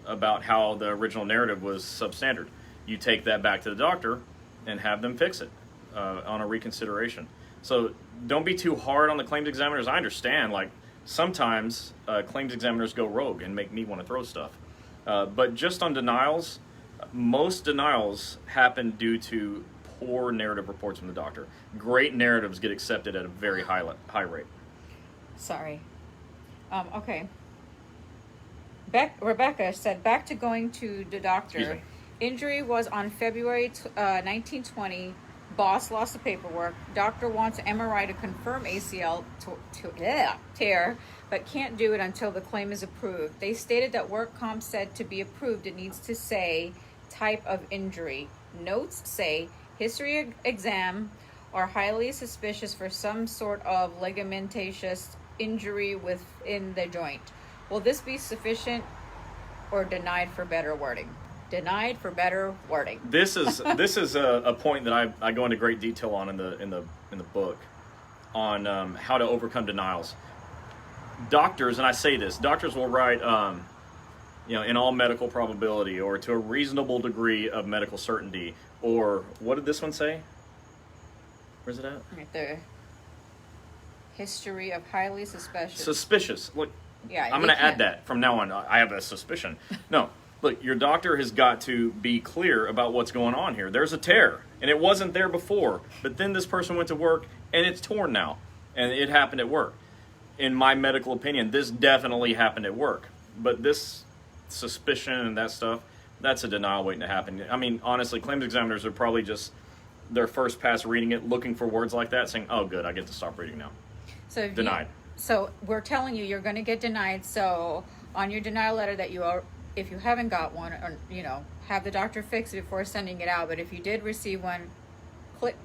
about how the original narrative was substandard. You take that back to the doctor and have them fix it on a reconsideration. So don't be too hard on the claims examiners. I understand, like, sometimes claims examiners go rogue and make me want to throw stuff. But just on denials, most denials happen due to poor narrative reports from the doctor. Great narratives get accepted at a very high rate. Sorry. Okay. Rebecca said, back to going to the doctor. Excuse me. Injury was on February 1920. Boss lost the paperwork. Doctor wants MRI to confirm ACL tear, but can't do it until the claim is approved. They stated that work comp said to be approved, it needs to say type of injury. Notes say history exam or highly suspicious for some sort of ligamentous injury within the joint. Will this be sufficient or denied for better wording? Denied for better wording. This is a point that I go into great detail on in the book on how to overcome denials. Doctors, and I say this, doctors will write in all medical probability, or to a reasonable degree of medical certainty, or what did this one say? Where's it at? Right there. History of highly suspicious. Suspicious. Look, yeah, I'm going to add that from now on. I have a suspicion. No. Look, your doctor has got to be clear about what's going on here. There's a tear, and it wasn't there before, but then this person went to work, and it's torn now, and it happened at work. In my medical opinion, this definitely happened at work, but this suspicion and that stuff, that's a denial waiting to happen. I mean, honestly, claims examiners are probably just their first pass reading it, looking for words like that, saying, oh, good, I get to stop reading now. So denied. So we're telling you you're going to get denied, so on your denial letter that you are, if you haven't got one, or have the doctor fix it before sending it out. But if you did receive one,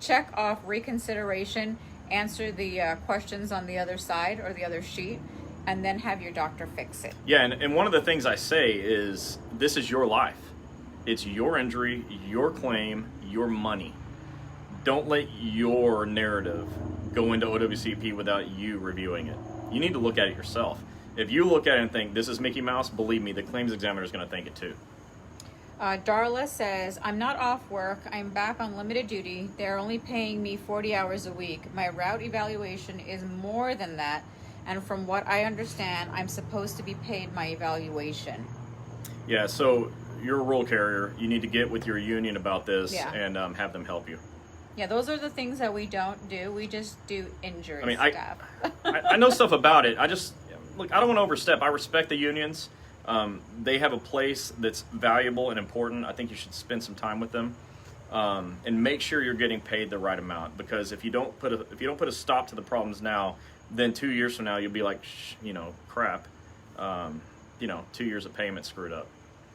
check off reconsideration, answer the questions on the other side or the other sheet, and then have your doctor fix it. Yeah, and one of the things I say is this is your life. It's your injury, your claim, your money. Don't let your narrative go into OWCP without you reviewing it. You need to look at it yourself. If you look at it and think, this is Mickey Mouse, believe me, the claims examiner is going to think it too. Darla says, I'm not off work. I'm back on limited duty. They're only paying me 40 hours a week. My route evaluation is more than that. And from what I understand, I'm supposed to be paid my evaluation. Yeah, so you're a rule carrier. You need to get with your union about this and have them help you. Yeah, those are the things that we don't do. We just do injury stuff. I know stuff about it. Look, I don't want to overstep. I respect the unions. They have a place that's valuable and important. I think you should spend some time with them. and make sure you're getting paid the right amount. Because if you don't put a stop to the problems now, then 2 years from now you'll be like, crap. 2 years of payment screwed up.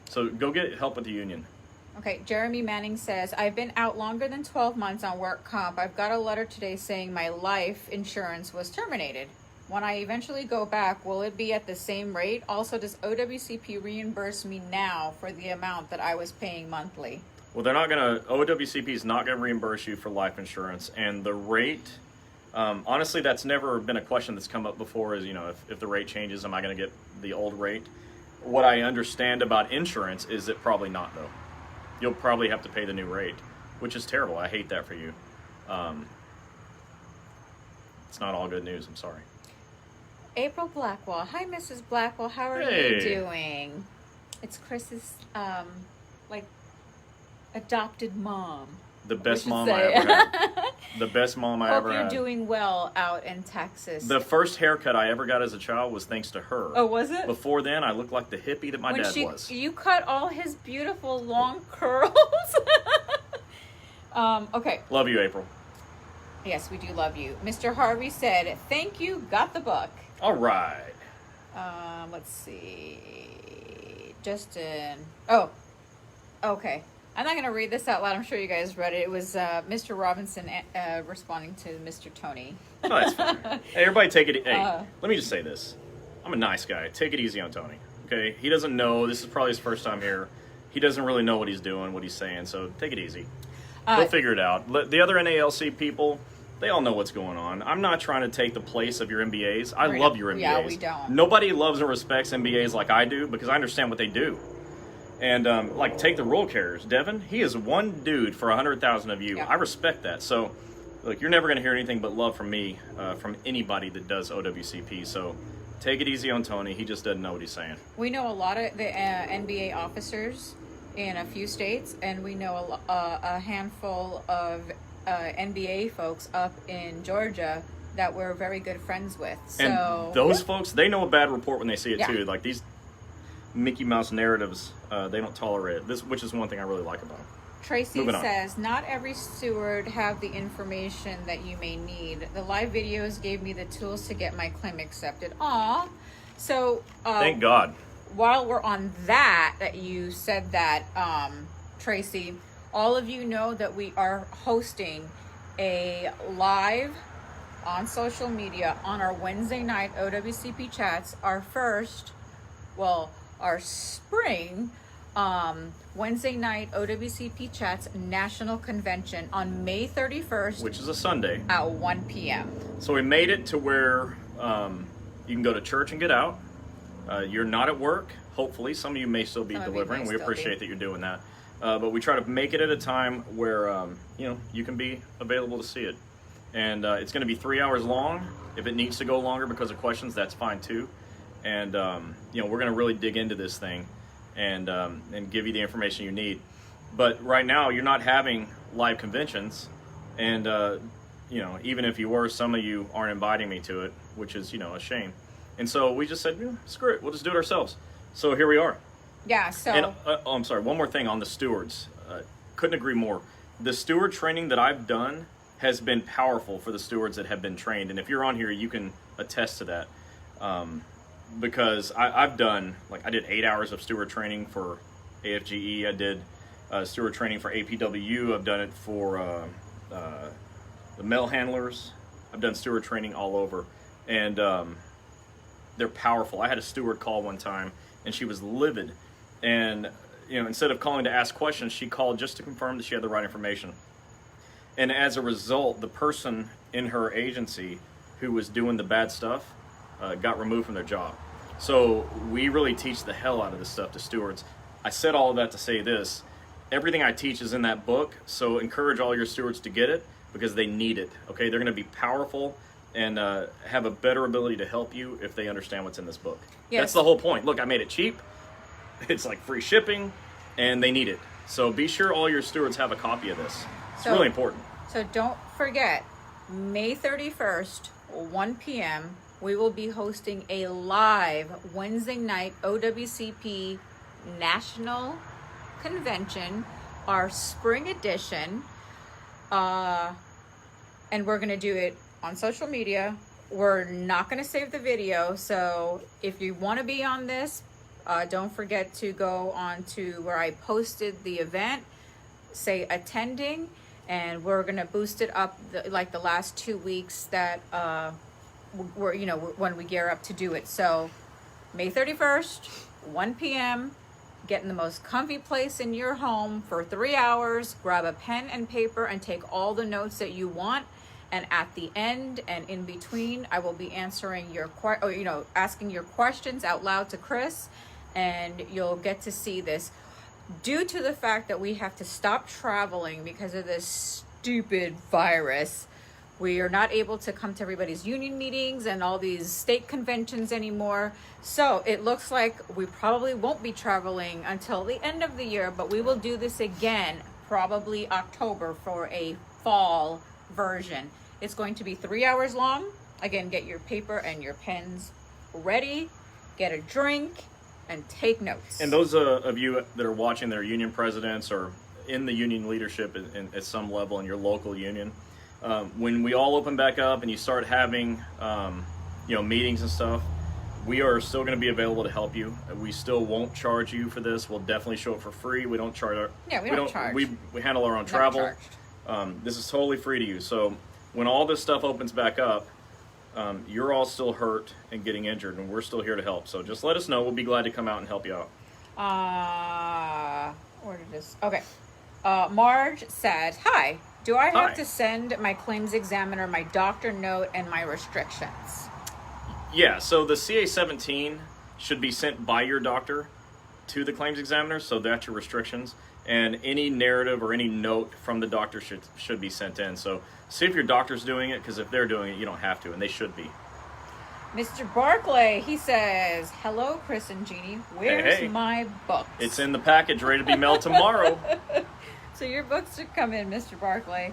So go get help with the union. Okay, Jeremy Manning says, I've been out longer than 12 months on work comp. I've got a letter today saying my life insurance was terminated. When I eventually go back, will it be at the same rate? Also, does OWCP reimburse me now for the amount that I was paying monthly? Well, OWCP is not going to reimburse you for life insurance. And the rate, honestly, that's never been a question that's come up before is, if the rate changes, am I going to get the old rate? What I understand about insurance is that probably not, though. You'll probably have to pay the new rate, which is terrible. I hate that for you. It's not all good news. I'm sorry. April Blackwell. Hi, Mrs. Blackwell. How are you doing? It's Chris's, adopted mom. The best mom I ever had. The best mom I ever had. Hope you're doing well out in Texas. The first haircut I ever got as a child was thanks to her. Oh, was it? Before then, I looked like the hippie that my dad was. You cut all his beautiful long curls. Okay. Love you, April. Yes, we do love you. Mr. Harvey said, thank you, got the book. All right. Let's see. Justin. Oh, okay. I'm not going to read this out loud. I'm sure you guys read it. It was Mr. Robinson responding to Mr. Tony. Oh, that's fine. Hey, everybody take it. Hey, let me just say this. I'm a nice guy. Take it easy on Tony. Okay? He doesn't know. This is probably his first time here. He doesn't really know what he's doing, what he's saying. So take it easy. He'll figure it out. The other NALC people, they all know what's going on. I'm not trying to take the place of your MBAs. I love your MBAs. Yeah, we don't. Nobody loves and respects MBAs like I do because I understand what they do. And take the rule carriers, Devin. He is one dude for 100,000 of you. Yeah. I respect that. So, look, you're never going to hear anything but love from me, from anybody that does OWCP. So, take it easy on Tony. He just doesn't know what he's saying. We know a lot of the NBA officers in a few states, and we know a handful of NBA folks up in Georgia that we're very good friends with. So, and those folks, they know a bad report when they see it too. Like these Mickey Mouse narratives, they don't tolerate it. Which is one thing I really like about them. Tracy says, not every steward have the information that you may need. The live videos gave me the tools to get my claim accepted. Aw. So, thank God. While we're on that you said that, Tracy, all of you know that we are hosting a live on social media on our Wednesday night OWCP chats, our spring Wednesday night OWCP Chats National Convention on May 31st. Which is a Sunday. At 1 p.m. So we made it to where you can go to church and get out. You're not at work, hopefully. Some of you may still be delivering. We appreciate that you're doing that. But we try to make it at a time where you can be available to see it. And it's going to be 3 hours long. If it needs to go longer because of questions, that's fine too. And we're going to really dig into this thing and give you the information you need. But right now, you're not having live conventions, and even if you were, some of you aren't inviting me to it, which is a shame. And so we just said, screw it, we'll just do it ourselves. So here we are. Yeah. So. And I'm sorry. One more thing on the stewards. Couldn't agree more. The steward training that I've done has been powerful for the stewards that have been trained, and if you're on here, you can attest to that. Because I've done, I did 8 hours of steward training for AFGE. I did steward training for APWU. I've done it for the mail handlers. I've done steward training all over. And they're powerful. I had a steward call one time, and she was livid. And, instead of calling to ask questions, she called just to confirm that she had the right information. And as a result, the person in her agency who was doing the bad stuff got removed from their job. So we really teach the hell out of this stuff to stewards. I said all of that to say this. Everything I teach is in that book, so encourage all your stewards to get it because they need it. Okay, they're going to be powerful and have a better ability to help you if they understand what's in this book. Yes. That's the whole point. Look, I made it cheap. It's like free shipping, and they need it. So be sure all your stewards have a copy of this. It's really important. So don't forget, May 31st, 1 p.m., we will be hosting a live Wednesday night OWCP National Convention our spring edition. And we're going to do it on social media. We're not going to save the video. So if you want to be on this, don't forget to go on to where I posted the event, say attending, and we're going to boost it up like the last 2 weeks that we're, when we gear up to do it. So May 31st, 1 p.m., get in the most comfy place in your home for 3 hours, grab a pen and paper and take all the notes that you want. And at the end and in between, I will be answering your asking your questions out loud to Chris, and you'll get to see this. Due to the fact that we have to stop traveling because of this stupid virus, we are not able to come to everybody's union meetings and all these state conventions anymore. So it looks like we probably won't be traveling until the end of the year, but we will do this again, probably October, for a fall version. It's going to be 3 hours long. Again, get your paper and your pens ready, get a drink, and take notes. And those of you that are watching that are union presidents or in the union leadership at some level in your local union, when we all open back up and you start having meetings and stuff, we are still going to be available to help you. We still won't charge you for this. We'll definitely show it for free. We don't charge. We don't charge. We handle our own travel. This is totally free to you. So when all this stuff opens back up, you're all still hurt and getting injured, and we're still here to help. So just let us know. We'll be glad to come out and help you out. Where did this? Okay. Marge said, "Hi. Do I have to send my claims examiner my doctor note and my restrictions?" Yeah. So the CA-17 should be sent by your doctor to the claims examiner. So that's your restrictions. And any narrative or any note from the doctor should be sent in. So see if your doctor's doing it, because if they're doing it, you don't have to, and they should be. Mr. Barclay, he says, "Hello, Chris and Gini. Where's my books?" It's in the package, ready to be mailed tomorrow. So your books should come in, Mr. Barclay.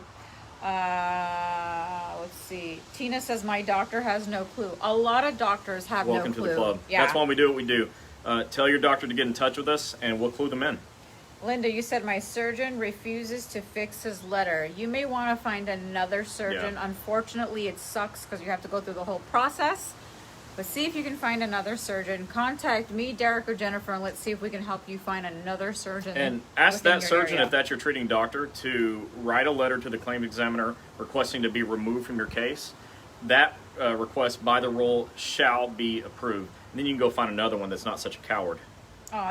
Let's see. Tina says, "My doctor has no clue." A lot of doctors have no clue. Welcome to the club. Yeah. That's why we do what we do. Tell your doctor to get in touch with us, and we'll clue them in. Linda, you said my surgeon refuses to fix his letter. You may want to find another surgeon. Yeah. Unfortunately, it sucks because you have to go through the whole process. But see if you can find another surgeon. Contact me, Derek, or Jennifer, and let's see if we can help you find another surgeon. And ask that surgeon, area. if that's your treating doctor, to write a letter to the claims examiner requesting to be removed from your case. That request by the rule shall be approved. And then you can go find another one that's not such a coward.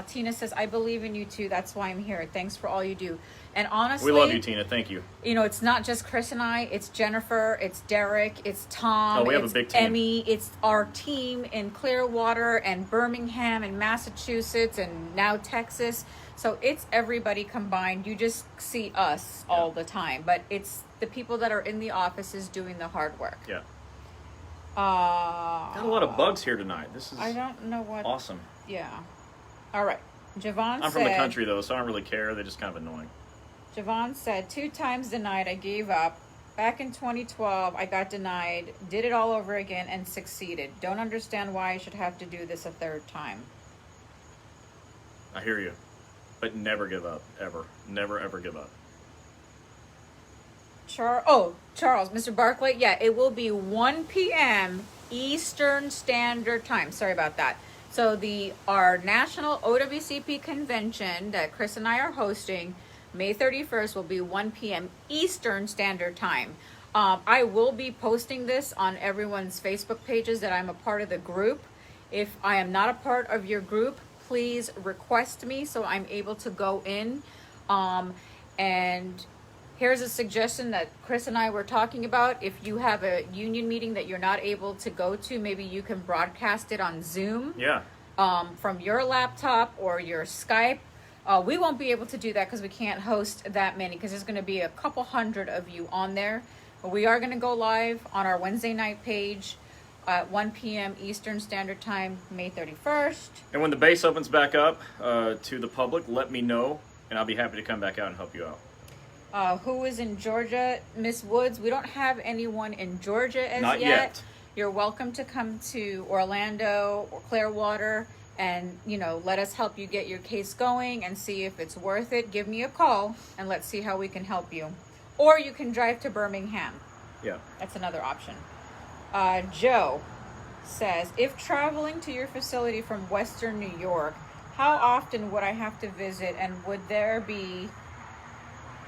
Tina says, "I believe in you too. That's why I'm here. Thanks for all you do." And honestly, we love you, Tina. Thank you. It's not just Chris and I. It's Jennifer. It's Derek. It's Tom. We have it's a big team. Emmy. It's our team in Clearwater and Birmingham and Massachusetts and now Texas. So it's everybody combined. You just see us all the time, but it's the people that are in the offices doing the hard work. Yeah. Got a lot of bugs here tonight. This is I don't know what. Awesome. Yeah. All right. Javon I'm from the country, though, so I don't really care. They're just kind of annoying. Javon said, 2 times denied, I gave up. Back in 2012, I got denied, did it all over again, and succeeded. Don't understand why I should have to do this a 3rd time. I hear you. But never give up, ever. Never, ever give up. Charles, Mr. Barclay, yeah, it will be 1 p.m. Eastern Standard Time. Sorry about that. So our national OWCP convention that Chris and I are hosting, May 31st, will be 1 p.m. Eastern Standard Time. I will be posting this on everyone's Facebook pages that I'm a part of the group. If I am not a part of your group, please request me so I'm able to go in. And here's a suggestion that Chris and I were talking about. If you have a union meeting that you're not able to go to, maybe you can broadcast it on Zoom. Yeah. From your laptop or your Skype. We won't be able to do that because we can't host that many, because there's going to be a couple hundred of you on there. But we are going to go live on our Wednesday night page at 1 p.m. Eastern Standard Time, May 31st. And when the base opens back up to the public, let me know, and I'll be happy to come back out and help you out. Who is in Georgia? Miss Woods, we don't have anyone in Georgia as Not yet. You're welcome to come to Orlando or Clearwater and let us help you get your case going and see if it's worth it. Give me a call and let's see how we can help you. Or you can drive to Birmingham. Yeah. That's another option. Joe says, if traveling to your facility from Western New York, how often would I have to visit, and would there be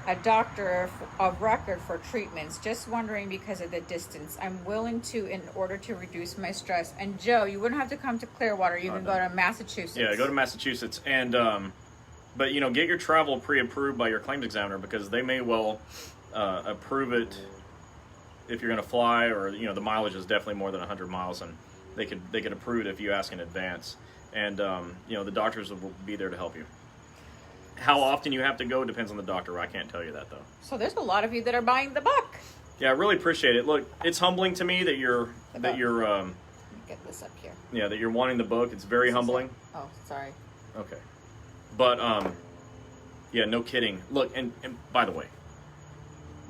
a doctor of record for treatments? Just wondering because of the distance. I'm willing to in order to reduce my stress. And Joe, you wouldn't have to come to Clearwater. You can go to Massachusetts. Yeah, go to Massachusetts. And, but, get your travel pre-approved by your claims examiner, because they may well approve it if you're going to fly, or, the mileage is definitely more than 100 miles, and they could approve it if you ask in advance. And, the doctors will be there to help you. How often you have to go depends on the doctor. I can't tell you that, though. So there's a lot of you that are buying the book. Yeah, I really appreciate it. Look, it's humbling to me that you're get this up here. Yeah, that you're wanting the book. It's very humbling. Oh, sorry. Okay. But yeah, no kidding. Look, and by the way,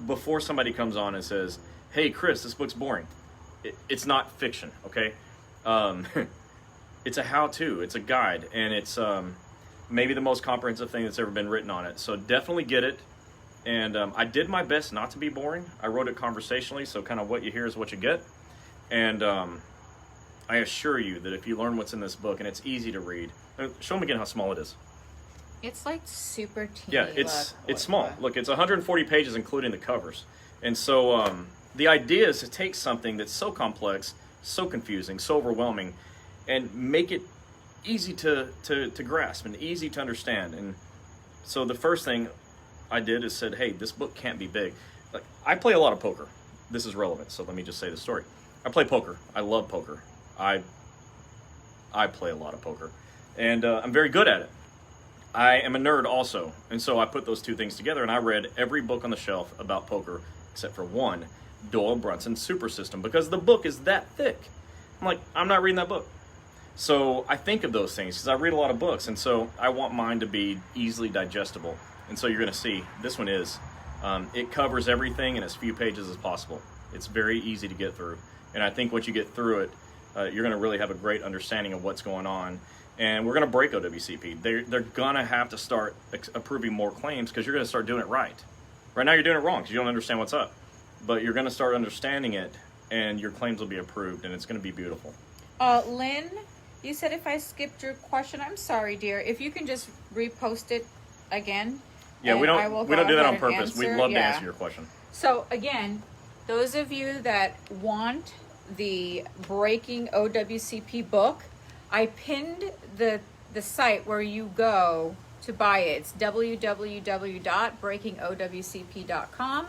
before somebody comes on and says, "Hey, Chris, this book's boring," it's not fiction, okay? It's a how-to. It's a guide, and it's maybe the most comprehensive thing that's ever been written on it. So definitely get it. And I did my best not to be boring. I wrote it conversationally, so kind of what you hear is what you get. And I assure you that if you learn what's in this book, and it's easy to read, show them again how small it is. It's like super teeny. Yeah, it's small. Look, it's 140 pages, including the covers. And so the idea is to take something that's so complex, so confusing, so overwhelming, and make it easy to grasp and easy to understand. And so the first thing I did is said, hey, this book can't be big. Like, I play a lot of poker. This is relevant, so let me just say the story. I play poker. I love poker. I play a lot of poker, and I'm very good at it. I am a nerd also, and so I put those two things together, and I read every book on the shelf about poker except for one, Doyle Brunson's Super System, because the book is that thick. I'm like, I'm not reading that book. So I think of those things because I read a lot of books, and so I want mine to be easily digestible. And so you're going to see, this one is. It covers everything in as few pages as possible. It's very easy to get through. And I think once you get through it, you're going to really have a great understanding of what's going on. And we're going to break OWCP. They're going to have to start approving more claims because you're going to start doing it right. Right now you're doing it wrong because you don't understand what's up. But you're going to start understanding it, and your claims will be approved, and it's going to be beautiful. Lynn, you said if I skipped your question, I'm sorry, dear. If you can just repost it again. Yeah, we don't do that on purpose. We'd love to answer your question. So again, those of you that want the Breaking OWCP book, I pinned the site where you go to buy it. It's www.breakingowcp.com.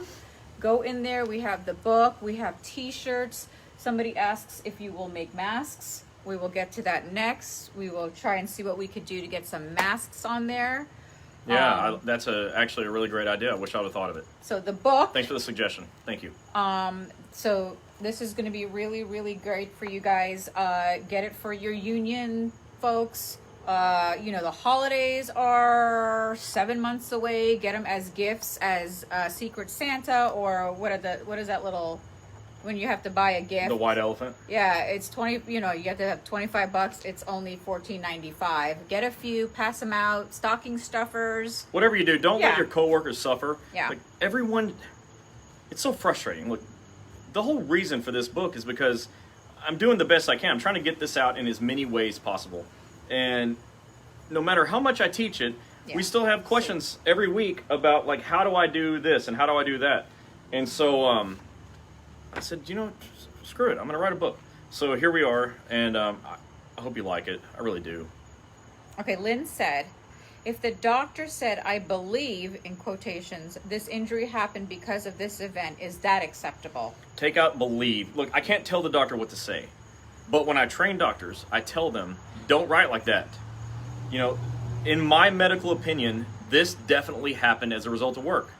Go in there. We have the book. We have t-shirts. Somebody asks if you will make masks. We will get to that next. We will try and see what we could do to get some masks on there. Yeah, that's actually a really great idea. I wish I would have thought of it. So the book. Thanks for the suggestion. Thank you. So this is going to be really, really great for you guys. Get it for your union folks. The holidays are 7 months away. Get them as gifts, as Secret Santa, or what is that little, when you have to buy a gift? The white elephant? Yeah, it's 20, you have to have $25. It's only $14.95. Get a few, pass them out, stocking stuffers. Whatever you do, don't let your coworkers suffer. Yeah. Like, everyone, it's so frustrating. Look, the whole reason for this book is because I'm doing the best I can. I'm trying to get this out in as many ways possible. And no matter how much I teach it, we still have questions every week about, like, how do I do this and how do I do that? And so I said, screw it. I'm going to write a book. So here we are, and I hope you like it. I really do. Okay, Lynn said, if the doctor said, I believe, in quotations, this injury happened because of this event, is that acceptable? Take out believe. Look, I can't tell the doctor what to say. But when I train doctors, I tell them, don't write like that. In my medical opinion, this definitely happened as a result of work.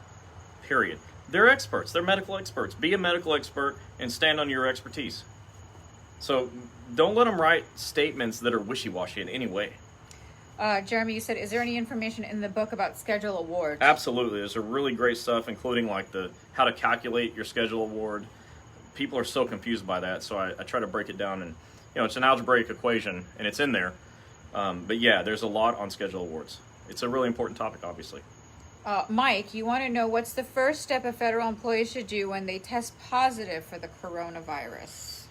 Period. They're experts. They're medical experts. Be a medical expert and stand on your expertise. So don't let them write statements that are wishy-washy in any way. Jeremy, you said, is there any information in the book about schedule awards? Absolutely. There's a really great stuff, including like how to calculate your schedule award. People are so confused by that, so I try to break it down. And it's an algebraic equation, and it's in there. But yeah, there's a lot on schedule awards. It's a really important topic, obviously. Mike, you want to know what's the first step a federal employee should do when they test positive for the coronavirus?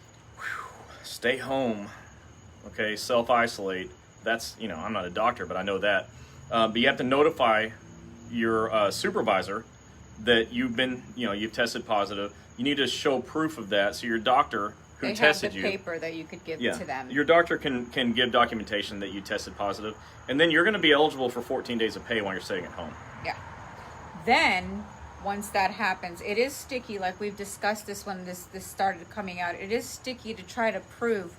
Stay home. Okay, self-isolate. That's, I'm not a doctor, but I know that. But you have to notify your supervisor that you've tested positive. You need to show proof of that. So your doctor who tested you, they have the paper that you could give to them. Your doctor can give documentation that you tested positive, and then you're going to be eligible for 14 days of pay while you're staying at home. Yeah. Then, once that happens, it is sticky, like we've discussed this when this started coming out. It is sticky to try to prove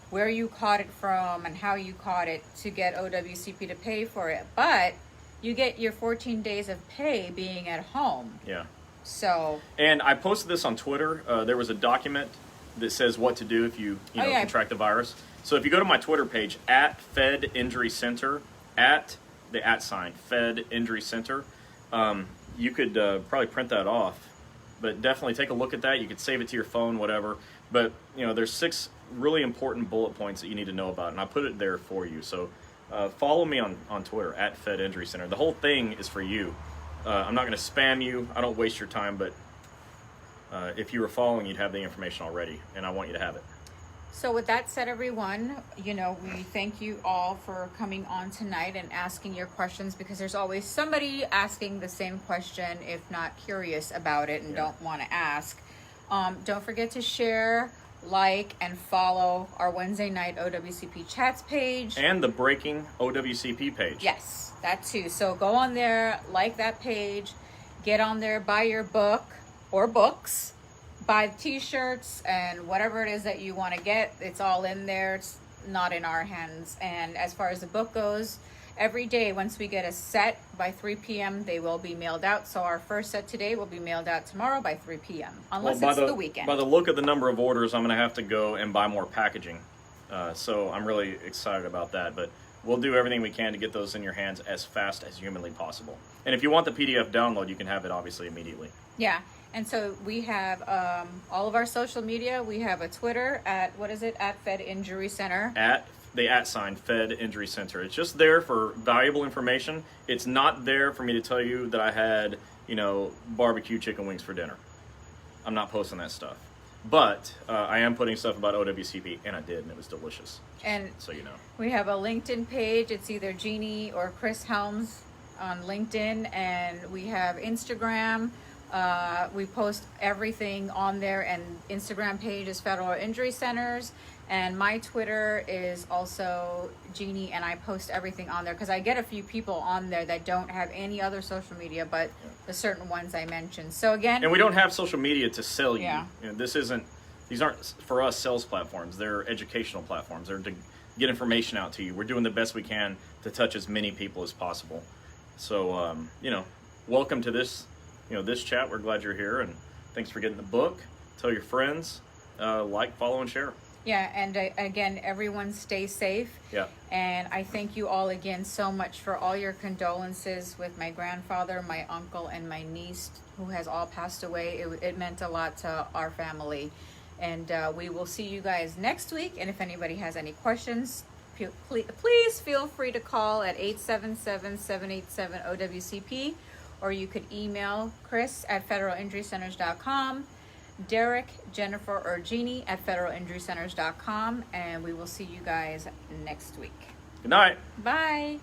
where you caught it from and how you caught it to get OWCP to pay for it. But you get your 14 days of pay being at home. Yeah. So. And I posted this on Twitter. There was a document that says what to do if you contract the virus. So if you go to my Twitter page, at Fed Injury Center, at the @ Fed Injury Center, you could probably print that off. But definitely take a look at that. You could save it to your phone, whatever. But, there's 6 really important bullet points that you need to know about, and I put it there for you. So follow me on Twitter, at Fed Injury Center. The whole thing is for you. I'm not going to spam you. I don't waste your time, but if you were following, you'd have the information already, and I want you to have it. So with that said, everyone, we thank you all for coming on tonight and asking your questions, because there's always somebody asking the same question, if not curious about it and don't want to ask. Don't forget to share, like, and follow our Wednesday night OWCP chats page. And the Breaking OWCP page. Yes, that too. So go on there, like that page, get on there, buy your book or books, buy t-shirts and whatever it is that you want to get. It's all in there. It's not in our hands. And as far as the book goes, every day once we get a set by 3 p.m. they will be mailed out. So our first set today will be mailed out tomorrow by 3 p.m. unless it's the weekend. By the look of the number of orders, I'm going to have to go and buy more packaging. So I'm really excited about that. But we'll do everything we can to get those in your hands as fast as humanly possible. And if you want the PDF download, you can have it obviously immediately. Yeah. And so we have all of our social media. We have a Twitter at Fed Injury Center. At the @ Fed Injury Center. It's just there for valuable information. It's not there for me to tell you that I had, barbecue chicken wings for dinner. I'm not posting that stuff. But I am putting stuff about OWCP, and I did, and it was delicious. And so you know. We have a LinkedIn page. It's either Gini or Chris Helms on LinkedIn, and we have Instagram. We post everything on there, and Instagram page is Federal Injury Centers, and my Twitter is also Gini, and I post everything on there because I get a few people on there that don't have any other social media but the certain ones I mentioned. So again, and we don't have social media to sell you. Yeah. These aren't for us sales platforms. They're educational platforms. They're to get information out to you. We're doing the best we can to touch as many people as possible. So welcome to this chat. We're glad you're here, and thanks for getting the book. Tell your friends, like, follow, and share. Yeah, and again, everyone stay safe. Yeah. And I thank you all again so much for all your condolences with my grandfather, my uncle, and my niece, who has all passed away. It meant a lot to our family. And we will see you guys next week. And if anybody has any questions, please feel free to call at 877-787-OWCP. Or you could email Chris at federalinjurycenters.com, Derek, Jennifer, or Jeannie at federalinjurycenters.com, and we will see you guys next week. Good night. Bye.